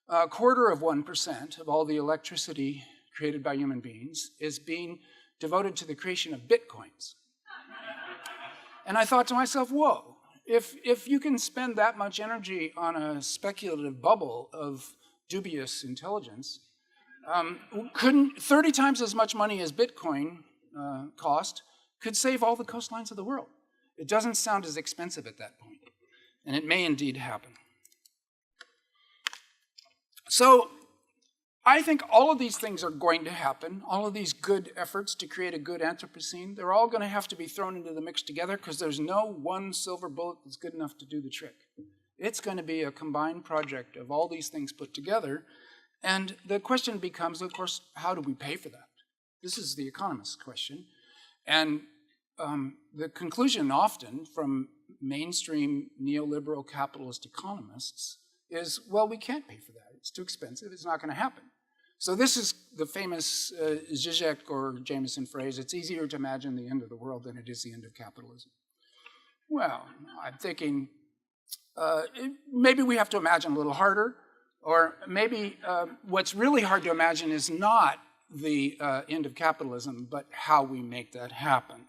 0.25% of all the electricity created by human beings is being devoted to the creation of bitcoins. And I thought to myself, whoa, if you can spend that much energy on a speculative bubble of dubious intelligence, couldn't 30 times as much money as Bitcoin cost could save all the coastlines of the world? It doesn't sound as expensive at that point, and it may indeed happen. So I think all of these things are going to happen. All of these good efforts to create a good Anthropocene, they're all going to have to be thrown into the mix together, because there's no one silver bullet that's good enough to do the trick. It's going to be a combined project of all these things put together. And the question becomes, of course, how do we pay for that? This is the economist's question. And the conclusion often from mainstream neoliberal capitalist economists is, well, we can't pay for that. It's too expensive. It's not going to happen. So this is the famous Zizek or Jameson phrase, it's easier to imagine the end of the world than it is the end of capitalism. Well, I'm thinking maybe we have to imagine a little harder, or maybe what's really hard to imagine is not the end of capitalism, but how we make that happen.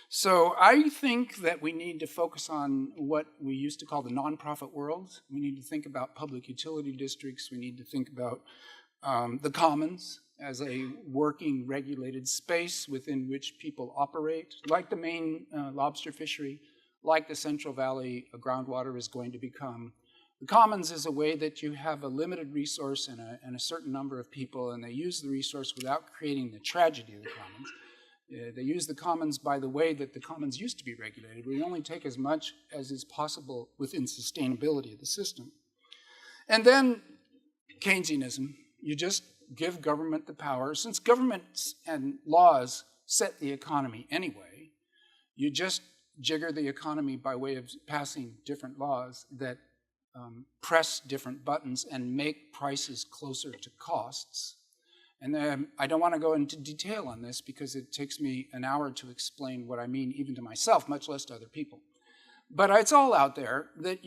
So I think that we need to focus on what we used to call the nonprofit world. We need to think about public utility districts. We need to think about the commons as a working, regulated space within which people operate, like the Maine lobster fishery, like the Central Valley groundwater is going to become. The commons is a way that you have a limited resource and a certain number of people, and they use the resource without creating the tragedy of the commons. They use the commons by the way that the commons used to be regulated. We only take as much as is possible within sustainability of the system. And then Keynesianism. You just give government the power. Since governments and laws set the economy anyway, you just jigger the economy by way of passing different laws that press different buttons and make prices closer to costs. And I don't want to go into detail on this because it takes me an hour to explain what I mean even to myself, much less to other people. But it's all out there that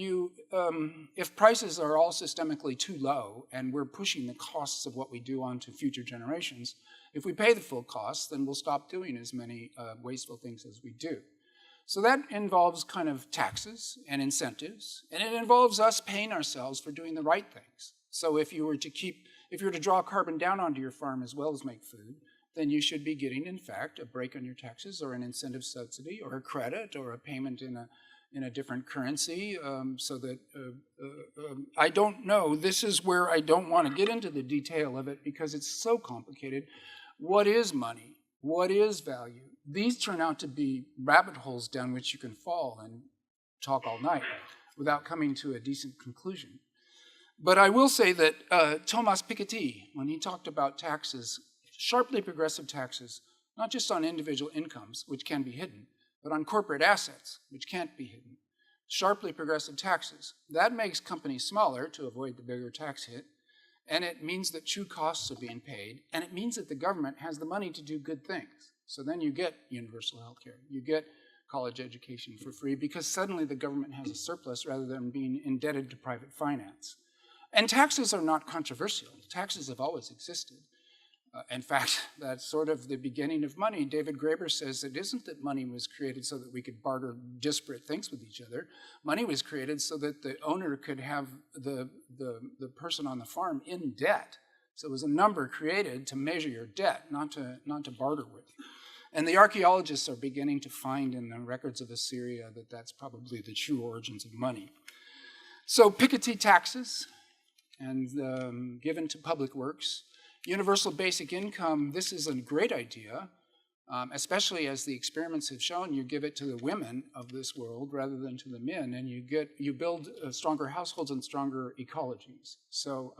if prices are all systemically too low and we're pushing the costs of what we do onto future generations, if we pay the full costs, then we'll stop doing as many wasteful things as we do. So that involves kind of taxes and incentives, and it involves us paying ourselves for doing the right things. So if you were to draw carbon down onto your farm as well as make food, then you should be getting, in fact, a break on your taxes or an incentive subsidy or a credit or a payment in a different currency, so that I don't know. This is where I don't want to get into the detail of it because it's so complicated. What is money? What is value? These turn out to be rabbit holes down which you can fall and talk all night without coming to a decent conclusion. But I will say that Thomas Piketty, when he talked about taxes, sharply progressive taxes, not just on individual incomes, which can be hidden, but on corporate assets, which can't be hidden. Sharply progressive taxes. That makes companies smaller to avoid the bigger tax hit, and it means that true costs are being paid, and it means that the government has the money to do good things. So then you get universal health care. You get college education for free because suddenly the government has a surplus rather than being indebted to private finance. And taxes are not controversial. Taxes have always existed. In fact, that's sort of the beginning of money. David Graeber says it isn't that money was created so that we could barter disparate things with each other. Money was created so that the owner could have the person on the farm in debt. So it was a number created to measure your debt, not to barter with. And the archaeologists are beginning to find in the records of Assyria that that's probably the true origins of money. So Piketty taxes and given to public works. Universal basic income, this is a great idea, especially as the experiments have shown. You give it to the women of this world rather than to the men, and you build stronger households and stronger ecologies. So,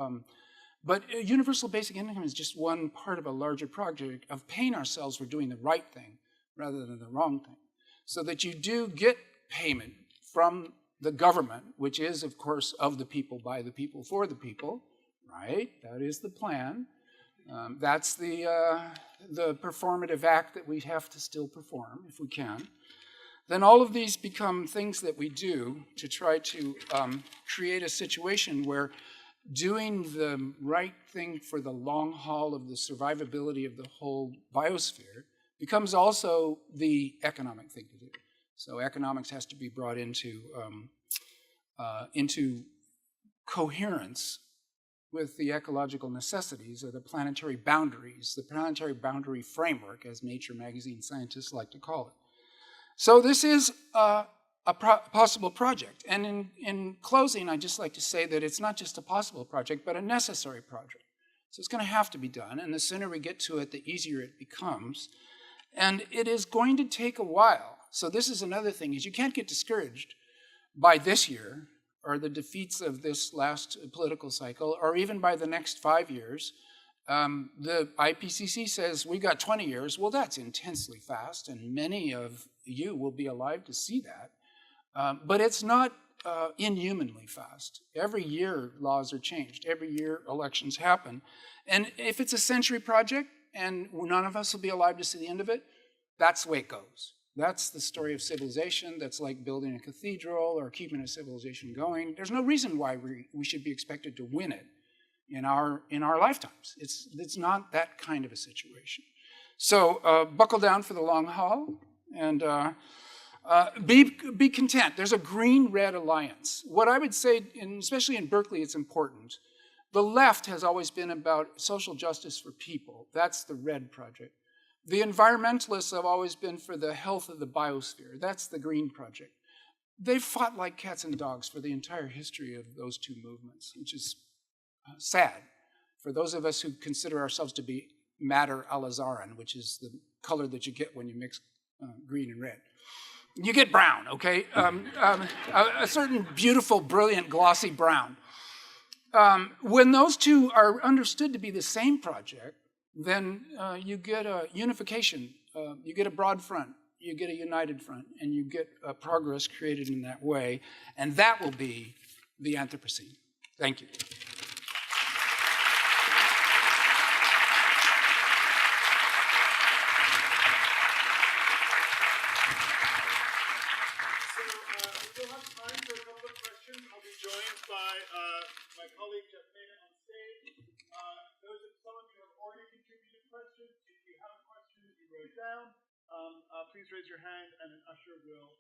but universal basic income is just one part of a larger project of paying ourselves for doing the right thing rather than the wrong thing, so that you do get payment from the government, which is, of course, of the people, by the people, for the people, right? That is the plan. That's the performative act that we have to still perform, if we can. Then all of these become things that we do to try to create a situation where doing the right thing for the long haul of the survivability of the whole biosphere becomes also the economic thing to do. So economics has to be brought into coherence with the ecological necessities or the planetary boundaries, the planetary boundary framework, as Nature magazine scientists like to call it. So this is a possible project. And in closing, I'd just like to say that it's not just a possible project, but a necessary project. So it's going to have to be done, and the sooner we get to it, the easier it becomes. And it is going to take a while. So this is another thing, is you can't get discouraged by this year, or the defeats of this last political cycle, or even by the next 5 years. The IPCC says we got 20 years. Well, that's intensely fast, and many of you will be alive to see that. But it's not inhumanly fast. Every year, laws are changed. Every year, elections happen. And if it's a century project, and none of us will be alive to see the end of it, that's the way it goes. That's the story of civilization. That's like building a cathedral or keeping a civilization going. There's no reason why we should be expected to win it in our lifetimes. It's not that kind of a situation. So buckle down for the long haul and be content. There's a green-red alliance. What I would say, and especially in Berkeley, it's important. The left has always been about social justice for people. That's the red project. The environmentalists have always been for the health of the biosphere. That's the green project. They've fought like cats and dogs for the entire history of those two movements, which is sad for those of us who consider ourselves to be matter alizarin, which is the color that you get when you mix green and red. You get brown, okay? A certain beautiful, brilliant, glossy brown. When those two are understood to be the same project, then you get a unification, you get a broad front, you get a united front, and you get progress created in that way, and that will be the Anthropocene. Thank you. We'll have time for a couple of questions. I'll be joined by my colleague Jeff Mena on stage. Some of you have already contributed questions. If you have a question that you wrote down, please raise your hand and an usher will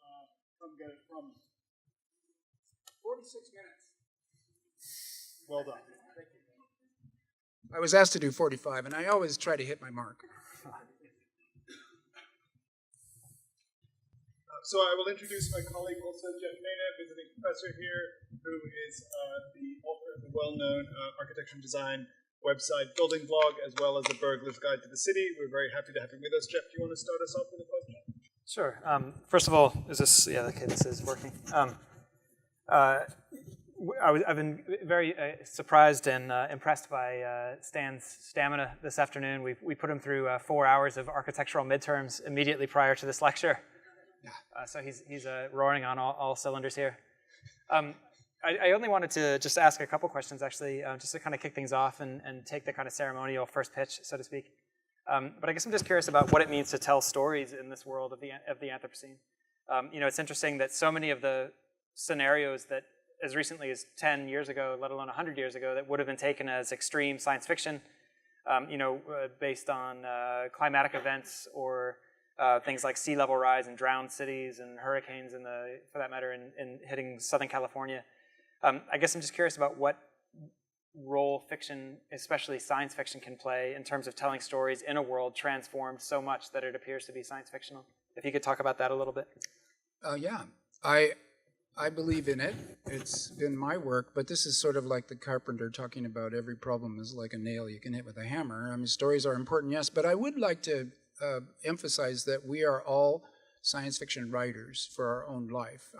come get it from you. 46 minutes. Well done. Thank you. I was asked to do 45, and I always try to hit my mark. So I will introduce my colleague also, Jeff Mena, visiting professor here, who is the author of the well-known architecture and design website Building Blog, as well as the Burglar's Guide to the City. We're very happy to have him with us. Jeff, do you want to start us off with a question? Sure. First of all, is this, yeah, okay, this is working. I've been very surprised and impressed by Stan's stamina this afternoon. We put him through 4 hours of architectural midterms immediately prior to this lecture. So he's roaring on all cylinders here. I only wanted to just ask a couple questions, actually, just to kind of kick things off and take the kind of ceremonial first pitch, so to speak. But I guess I'm just curious about what it means to tell stories in this world of the Anthropocene. It's interesting that so many of the scenarios that as recently as 10 years ago, let alone 100 years ago, that would have been taken as extreme science fiction, based on climatic events or things like sea level rise and drowned cities and hurricanes, for that matter, in hitting Southern California. I guess I'm just curious about what role fiction, especially science fiction, can play in terms of telling stories in a world transformed so much that it appears to be science fictional. If you could talk about that a little bit. Yeah, I believe in it. It's been my work, but this is sort of like the carpenter talking about every problem is like a nail you can hit with a hammer. I mean, stories are important, yes, but I would like to emphasize that we are all science fiction writers for our own life.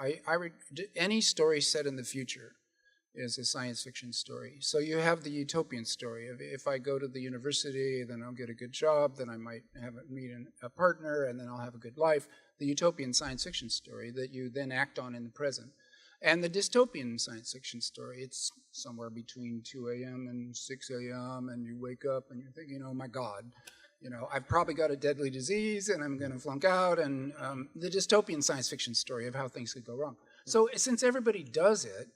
Any story set in the future is a science fiction story. So you have the utopian story. If I go to the university, then I'll get a good job, then I might meet a partner, and then I'll have a good life. The utopian science fiction story that you then act on in the present. And the dystopian science fiction story, it's somewhere between 2 a.m. and 6 a.m. and you wake up and you're thinking, oh my God, I've probably got a deadly disease and I'm going to flunk out, and the dystopian science fiction story of how things could go wrong. So since everybody does it,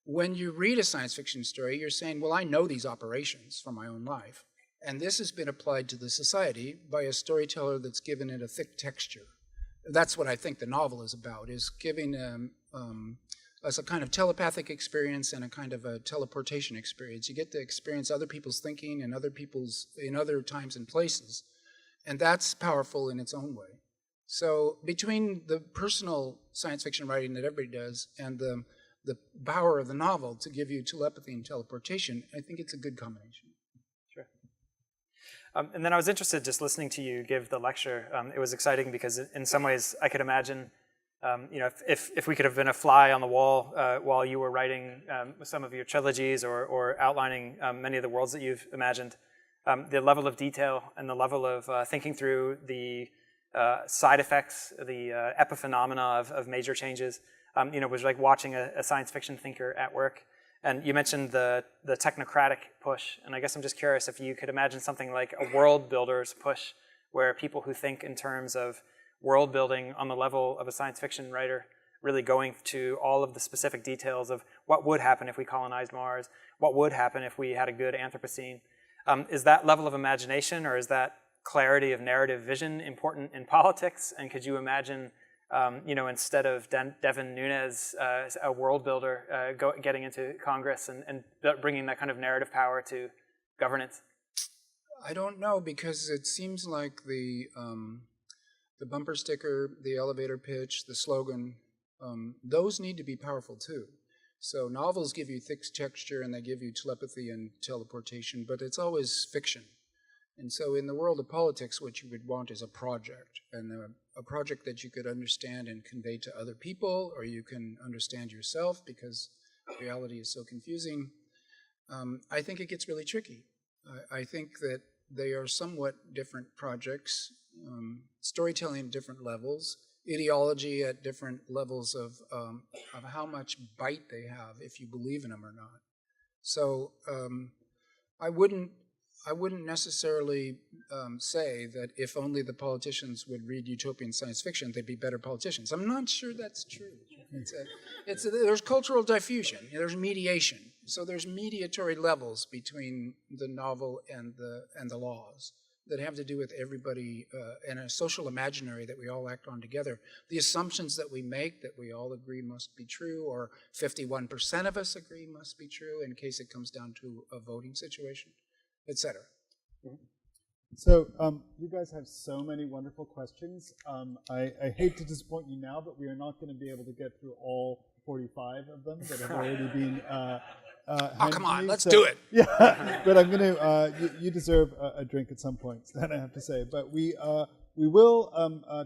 when you read a science fiction story, you're saying, well, I know these operations from my own life. And this has been applied to the society by a storyteller that's given it a thick texture. That's what I think the novel is about, is giving us a kind of telepathic experience and a kind of a teleportation experience. You get to experience other people's thinking and in other times and places. And that's powerful in its own way. So between the personal science fiction writing that everybody does and the power of the novel to give you telepathy and teleportation, I think it's a good combination. Sure. And then I was interested just listening to you give the lecture. It was exciting because in some ways I could imagine, if we could have been a fly on the wall while you were writing some of your trilogies or outlining many of the worlds that you've imagined, the level of detail and the level of thinking through the side effects, the epiphenomena of major changes, was like watching a science fiction thinker at work. And you mentioned the technocratic push, and I guess I'm just curious if you could imagine something like a world builder's push, where people who think in terms of world building on the level of a science fiction writer, really going to all of the specific details of what would happen if we colonized Mars, what would happen if we had a good Anthropocene. Is that level of imagination, or is that clarity of narrative vision important in politics? And could you imagine instead of Devin Nunes, a world builder, getting into Congress and bringing that kind of narrative power to governance? I don't know, because it seems like the bumper sticker, the elevator pitch, the slogan, those need to be powerful too. So novels give you thick texture and they give you telepathy and teleportation, but it's always fiction. And so in the world of politics, what you would want is a project, and a project that you could understand and convey to other people, or you can understand yourself because reality is so confusing. I think it gets really tricky. I think that they are somewhat different projects, storytelling at different levels, ideology at different levels of how much bite they have, if you believe in them or not. So I wouldn't necessarily say that if only the politicians would read utopian science fiction, they'd be better politicians. I'm not sure that's true. There's cultural diffusion. There's mediation. So there's mediatory levels between the novel and the laws that have to do with everybody and a social imaginary that we all act on together. The assumptions that we make that we all agree must be true, or 51% of us agree must be true in case it comes down to a voting situation, etc. So you guys have so many wonderful questions. I hate to disappoint you now, but we are not going to be able to get through all 45 of them that have already been oh, come on, let's do it. Yeah, but I'm going to, you deserve a drink at some point, that I have to say. But we will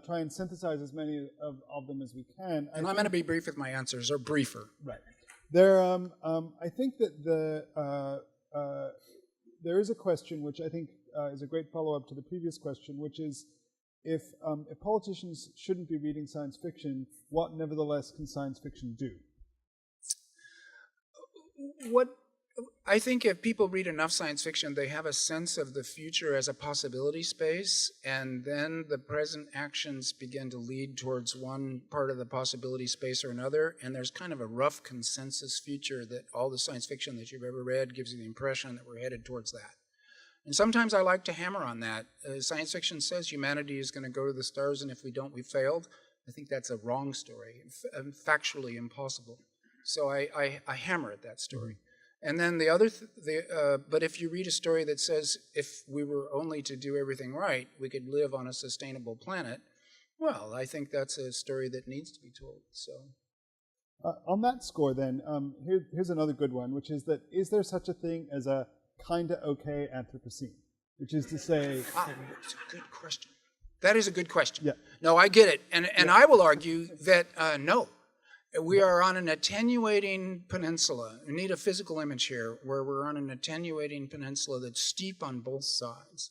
try and synthesize as many of them as we can. And I'm going to be brief with my answers, or briefer. Right. There, I think that there is a question which I think is a great follow-up to the previous question, which is if politicians shouldn't be reading science fiction, what nevertheless can science fiction do? What I think if people read enough science fiction, they have a sense of the future as a possibility space, and then the present actions begin to lead towards one part of the possibility space or another, and there's kind of a rough consensus future that all the science fiction that you've ever read gives you the impression that we're headed towards that. And sometimes I like to hammer on that. Science fiction says humanity is going to go to the stars, and if we don't, we failed. I think that's a wrong story, factually impossible. So I hammer at that story. And then the other, but if you read a story that says if we were only to do everything right, we could live on a sustainable planet, well, I think that's a story that needs to be told. So, on that score, then, here's another good one, which is that is there such a thing as a kinda okay Anthropocene, which is to say, that's a good question. That is a good question. Yeah. No, I get it, and I will argue that no. We are on an attenuating peninsula. We need a physical image here where we're on an attenuating peninsula that's steep on both sides.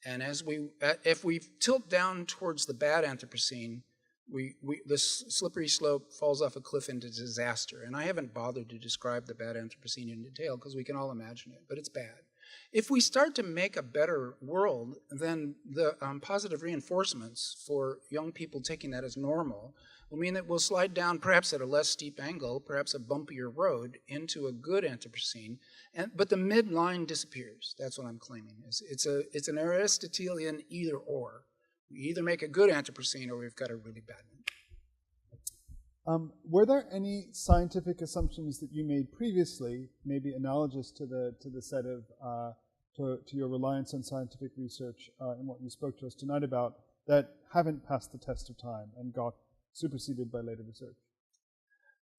And if we tilt down towards the bad Anthropocene, the slippery slope falls off a cliff into disaster. And I haven't bothered to describe the bad Anthropocene in detail because we can all imagine it, but it's bad. If we start to make a better world, then the positive reinforcements for young people taking that as normal will mean that we'll slide down perhaps at a less steep angle, perhaps a bumpier road, into a good Anthropocene, but the midline disappears. That's what I'm claiming. It's an Aristotelian either or. We either make a good Anthropocene or we've got a really bad one. Were there any scientific assumptions that you made previously, maybe analogous to the set of to your reliance on scientific research in what you spoke to us tonight about, that haven't passed the test of time and got superseded by later research?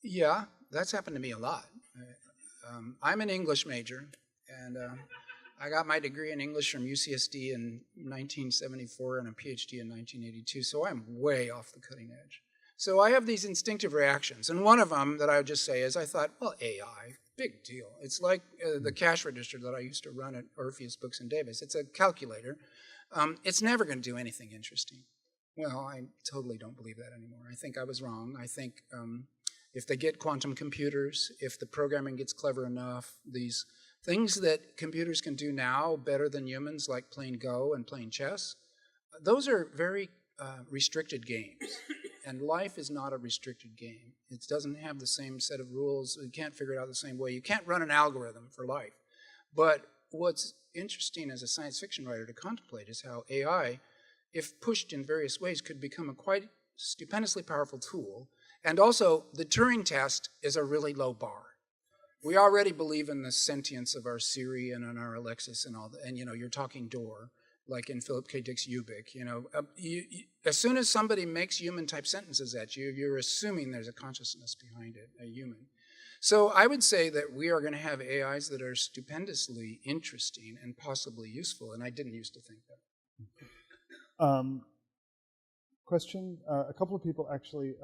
Yeah, that's happened to me a lot. I'm an English major, and I got my degree in English from UCSD in 1974 and a PhD in 1982, so I'm way off the cutting edge. So I have these instinctive reactions, and one of them that I would just say is I thought, well, AI, big deal. It's like the cash register that I used to run at Orpheus Books and Davis. It's a calculator. It's never going to do anything interesting. Well, I totally don't believe that anymore. I think I was wrong. I think if they get quantum computers, if the programming gets clever enough, these things that computers can do now better than humans, like playing Go and playing chess, those are very restricted games. And life is not a restricted game. It doesn't have the same set of rules. You can't figure it out the same way. You can't run an algorithm for life. But what's interesting as a science fiction writer to contemplate is how AI, if pushed in various ways, could become a quite stupendously powerful tool. And also, the Turing test is a really low bar. We already believe in the sentience of our Siri and on our Alexis and all that. And, your talking door, like in Philip K. Dick's Ubik. As soon as somebody makes human-type sentences at you, you're assuming there's a consciousness behind it, a human. So I would say that we are going to have AIs that are stupendously interesting and possibly useful, and I didn't used to think that. Question. A couple of people actually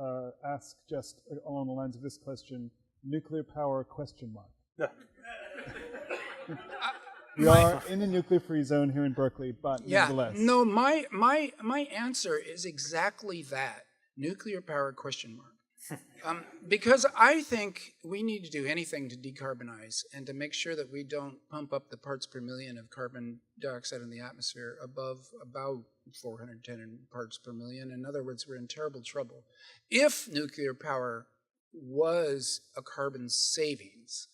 ask just along the lines of this question, nuclear power question mark. Yeah. We are in a nuclear-free zone here in Berkeley, but nevertheless. No, my answer is exactly that. Nuclear power ? Because I think we need to do anything to decarbonize and to make sure that we don't pump up the parts per million of carbon dioxide in the atmosphere above about 410 parts per million. In other words, we're in terrible trouble. If nuclear power was a carbon savings,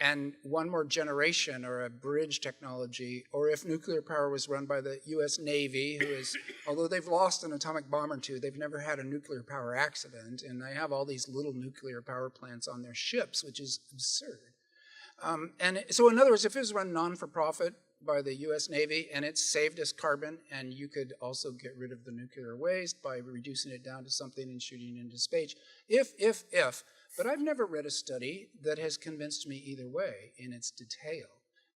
and one more generation or a bridge technology, or if nuclear power was run by the US Navy, who is, although they've lost an atomic bomb or two, they've never had a nuclear power accident, and they have all these little nuclear power plants on their ships, which is absurd. So in other words, if it was run non-for-profit by the US Navy and it saved us carbon, and you could also get rid of the nuclear waste by reducing it down to something and shooting into space, if, but I've never read a study that has convinced me either way in its detail.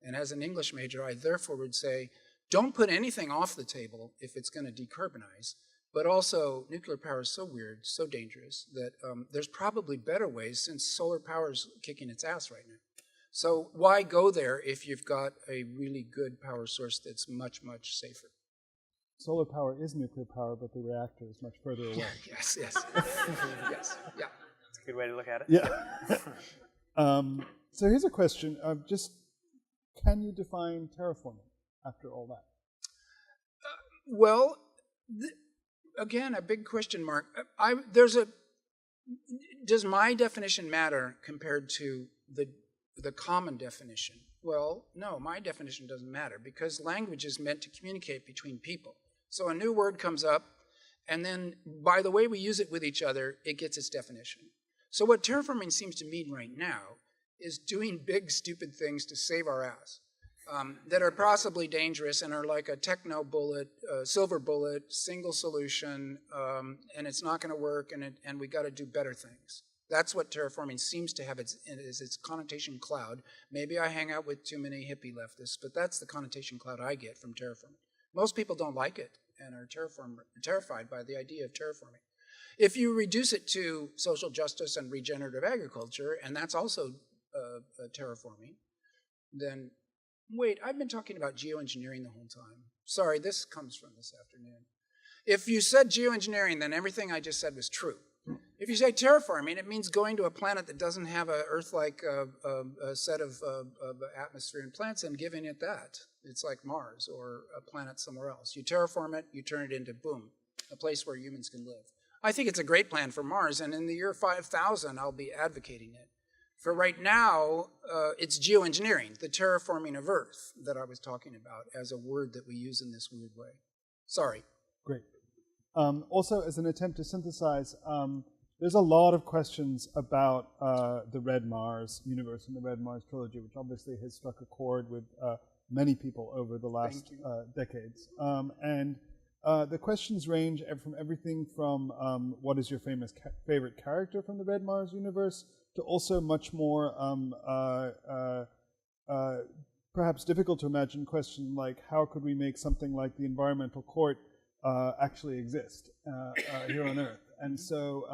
And as an English major, I therefore would say, don't put anything off the table if it's going to decarbonize. But also, nuclear power is so weird, so dangerous, that there's probably better ways, since solar power is kicking its ass right now. So why go there if you've got a really good power source that's much, much safer? Solar power is nuclear power, but the reactor is much further away. Yes. Yes, yeah. Good way to look at it. Yeah. So here's a question of just, can you define terraforming after all that? Well, again, a big question mark. Does my definition matter compared to the common definition? Well, no, my definition doesn't matter, because language is meant to communicate between people. So a new word comes up, and then by the way we use it with each other, it gets its definition. So what terraforming seems to mean right now is doing big, stupid things to save our ass that are possibly dangerous and are like a techno bullet, silver bullet, single solution, and it's not going to work, and we got to do better things. That's what terraforming seems to have its connotation cloud. Maybe I hang out with too many hippie leftists, but that's the connotation cloud I get from terraforming. Most people don't like it and are terrified by the idea of terraforming. If you reduce it to social justice and regenerative agriculture, and that's also terraforming, then, wait, I've been talking about geoengineering the whole time. Sorry, this comes from this afternoon. If you said geoengineering, then everything I just said was true. If you say terraforming, it means going to a planet that doesn't have an Earth-like set of atmosphere and plants and giving it that. It's like Mars or a planet somewhere else. You terraform it, you turn it into, boom, a place where humans can live. I think it's a great plan for Mars, and in the year 5000, I'll be advocating it. For right now, it's geoengineering, the terraforming of Earth that I was talking about as a word that we use in this weird way. Sorry. Great. Also, as an attempt to synthesize, there's a lot of questions about the Red Mars universe and the Red Mars trilogy, which obviously has struck a chord with many people over the last decades. The questions range from everything from what is your favorite character from the Red Mars universe to also much more perhaps difficult to imagine question like how could we make something like the environmental court actually exist here on Earth. And so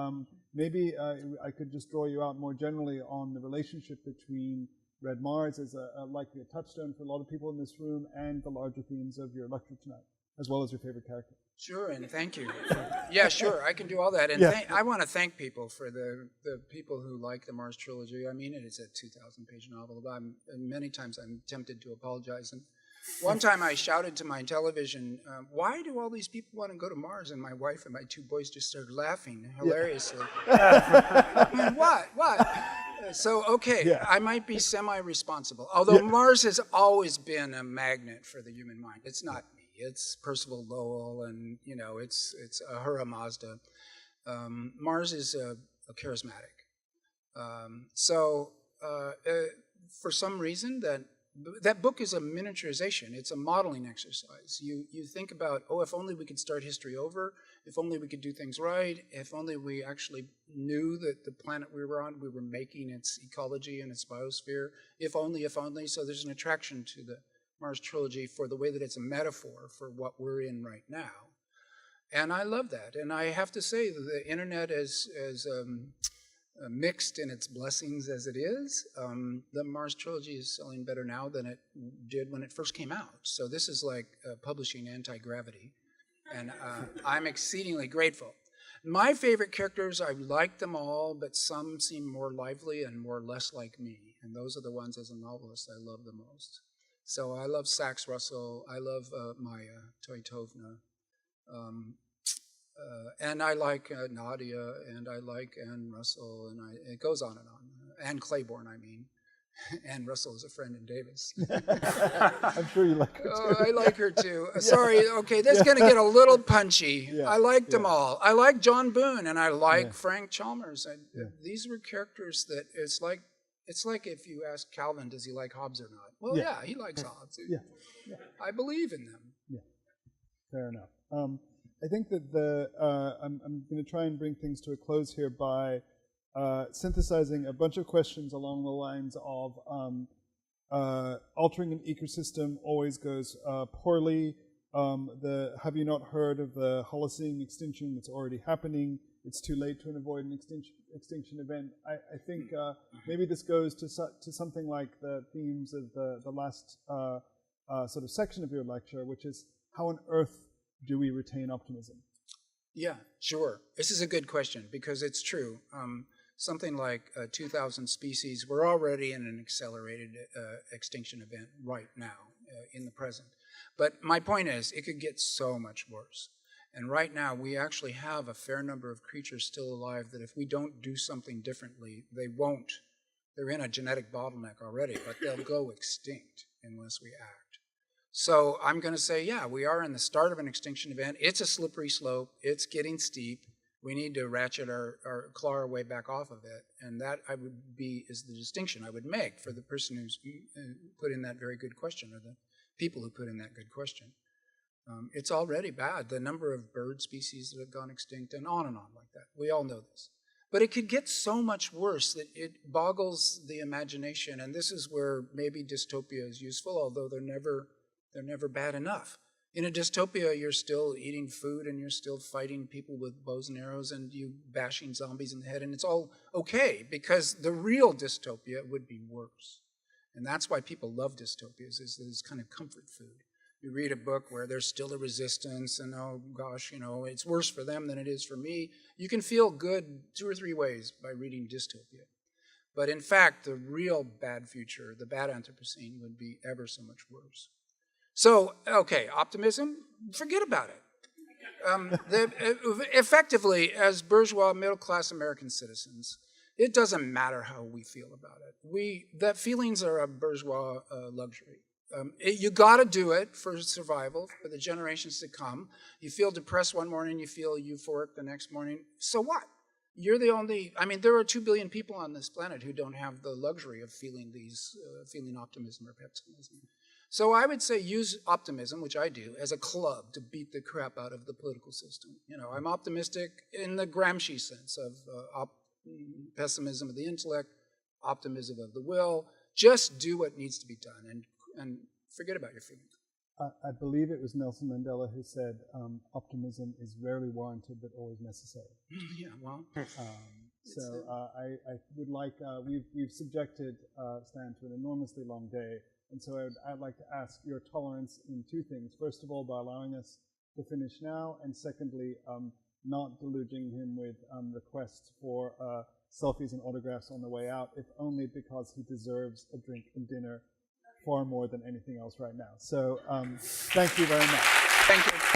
maybe I could just draw you out more generally on the relationship between Red Mars as likely a touchstone for a lot of people in this room and the larger themes of your lecture tonight, as well as your favorite character. Sure, and thank you. Yeah, sure, I can do all that. And yeah. I want to thank people for the people who like the Mars trilogy. I mean, it's a 2,000-page novel. Many times I'm tempted to apologize. And one time I shouted to my television, why do all these people want to go to Mars? And my wife and my two boys just started laughing hilariously. I mean, what? So, okay, yeah. I might be semi-responsible. Although Mars has always been a magnet for the human mind. It's not me. It's Percival Lowell, and it's Ahura Mazda. Mars is a charismatic. For some reason, that book is a miniaturization. It's a modeling exercise. You think about, if only we could start history over. If only we could do things right. If only we actually knew that the planet we were on, we were making its ecology and its biosphere. If only. So there's an attraction to the Mars trilogy for the way that it's a metaphor for what we're in right now. And I love that. And I have to say that the internet is mixed in its blessings as it is. The Mars trilogy is selling better now than it did when it first came out. So this is like publishing anti-gravity. And I'm exceedingly grateful. My favorite characters, I like them all, but some seem more lively and more less like me. And those are the ones as a novelist I love the most. So I love Sax Russell, I love Maya Toitovna, and I like Nadia, and I like Anne Russell, and it goes on and on. Anne Claiborne, I mean. Anne Russell is a friend in Davis. I'm sure you like her too. I like her too. Sorry, okay, that's going to get a little punchy. Yeah, I liked them all. I like John Boone, and I like Yeah. Frank Chalmers. These were characters that it's like if you ask Calvin, does he like Hobbes or not? Well, yeah, he likes Hobbes. Yeah. I believe in them. Yeah, fair enough. I think that I'm going to try and bring things to a close here by synthesizing a bunch of questions along the lines of altering an ecosystem always goes poorly. Have you not heard of the Holocene extinction that's already happening? It's too late to avoid an extinction event. I think maybe this goes to something like the themes of the last sort of section of your lecture, which is how on earth do we retain optimism? Yeah, sure. This is a good question because it's true. Something like 2,000 species, we're already in an accelerated extinction event right now in the present. But my point is, it could get so much worse. And right now, we actually have a fair number of creatures still alive that if we don't do something differently, they won't. They're in a genetic bottleneck already, but they'll go extinct unless we act. So I'm going to say, yeah, we are in the start of an extinction event. It's a slippery slope. It's getting steep. We need to ratchet or claw our way back off of it. And that is the distinction I would make for the person who's put in that very good question, or the people who put in that good question. It's already bad, the number of bird species that have gone extinct, and on like that. We all know this. But it could get so much worse that it boggles the imagination, and this is where maybe dystopia is useful, although they're never bad enough. In a dystopia, you're still eating food, and you're still fighting people with bows and arrows, and you bashing zombies in the head, and it's all okay, because the real dystopia would be worse. And that's why people love dystopias, is this kind of comfort food. You read a book where there's still a resistance, and oh gosh, it's worse for them than it is for me. You can feel good 2 or 3 ways by reading dystopia. But in fact, the real bad future, the bad Anthropocene, would be ever so much worse. So, okay, optimism, forget about it. Effectively, as bourgeois, middle-class American citizens, it doesn't matter how we feel about it. That feelings are a bourgeois luxury. You got to do it for survival, for the generations to come. You feel depressed one morning, you feel euphoric the next morning. So what? You're the only. There are 2 billion people on this planet who don't have the luxury of feeling optimism or pessimism. So I would say use optimism, which I do, as a club to beat the crap out of the political system. I'm optimistic in the Gramsci sense of pessimism of the intellect, optimism of the will. Just do what needs to be done and forget about your feelings. I believe it was Nelson Mandela who said, optimism is rarely warranted but always necessary. Yeah, well. I would like, we've subjected Stan to an enormously long day, and so I'd like to ask your tolerance in 2 things. First of all, by allowing us to finish now, and secondly, not deluging him with requests for selfies and autographs on the way out, if only because he deserves a drink and dinner far more than anything else right now. So thank you very much. Thank you.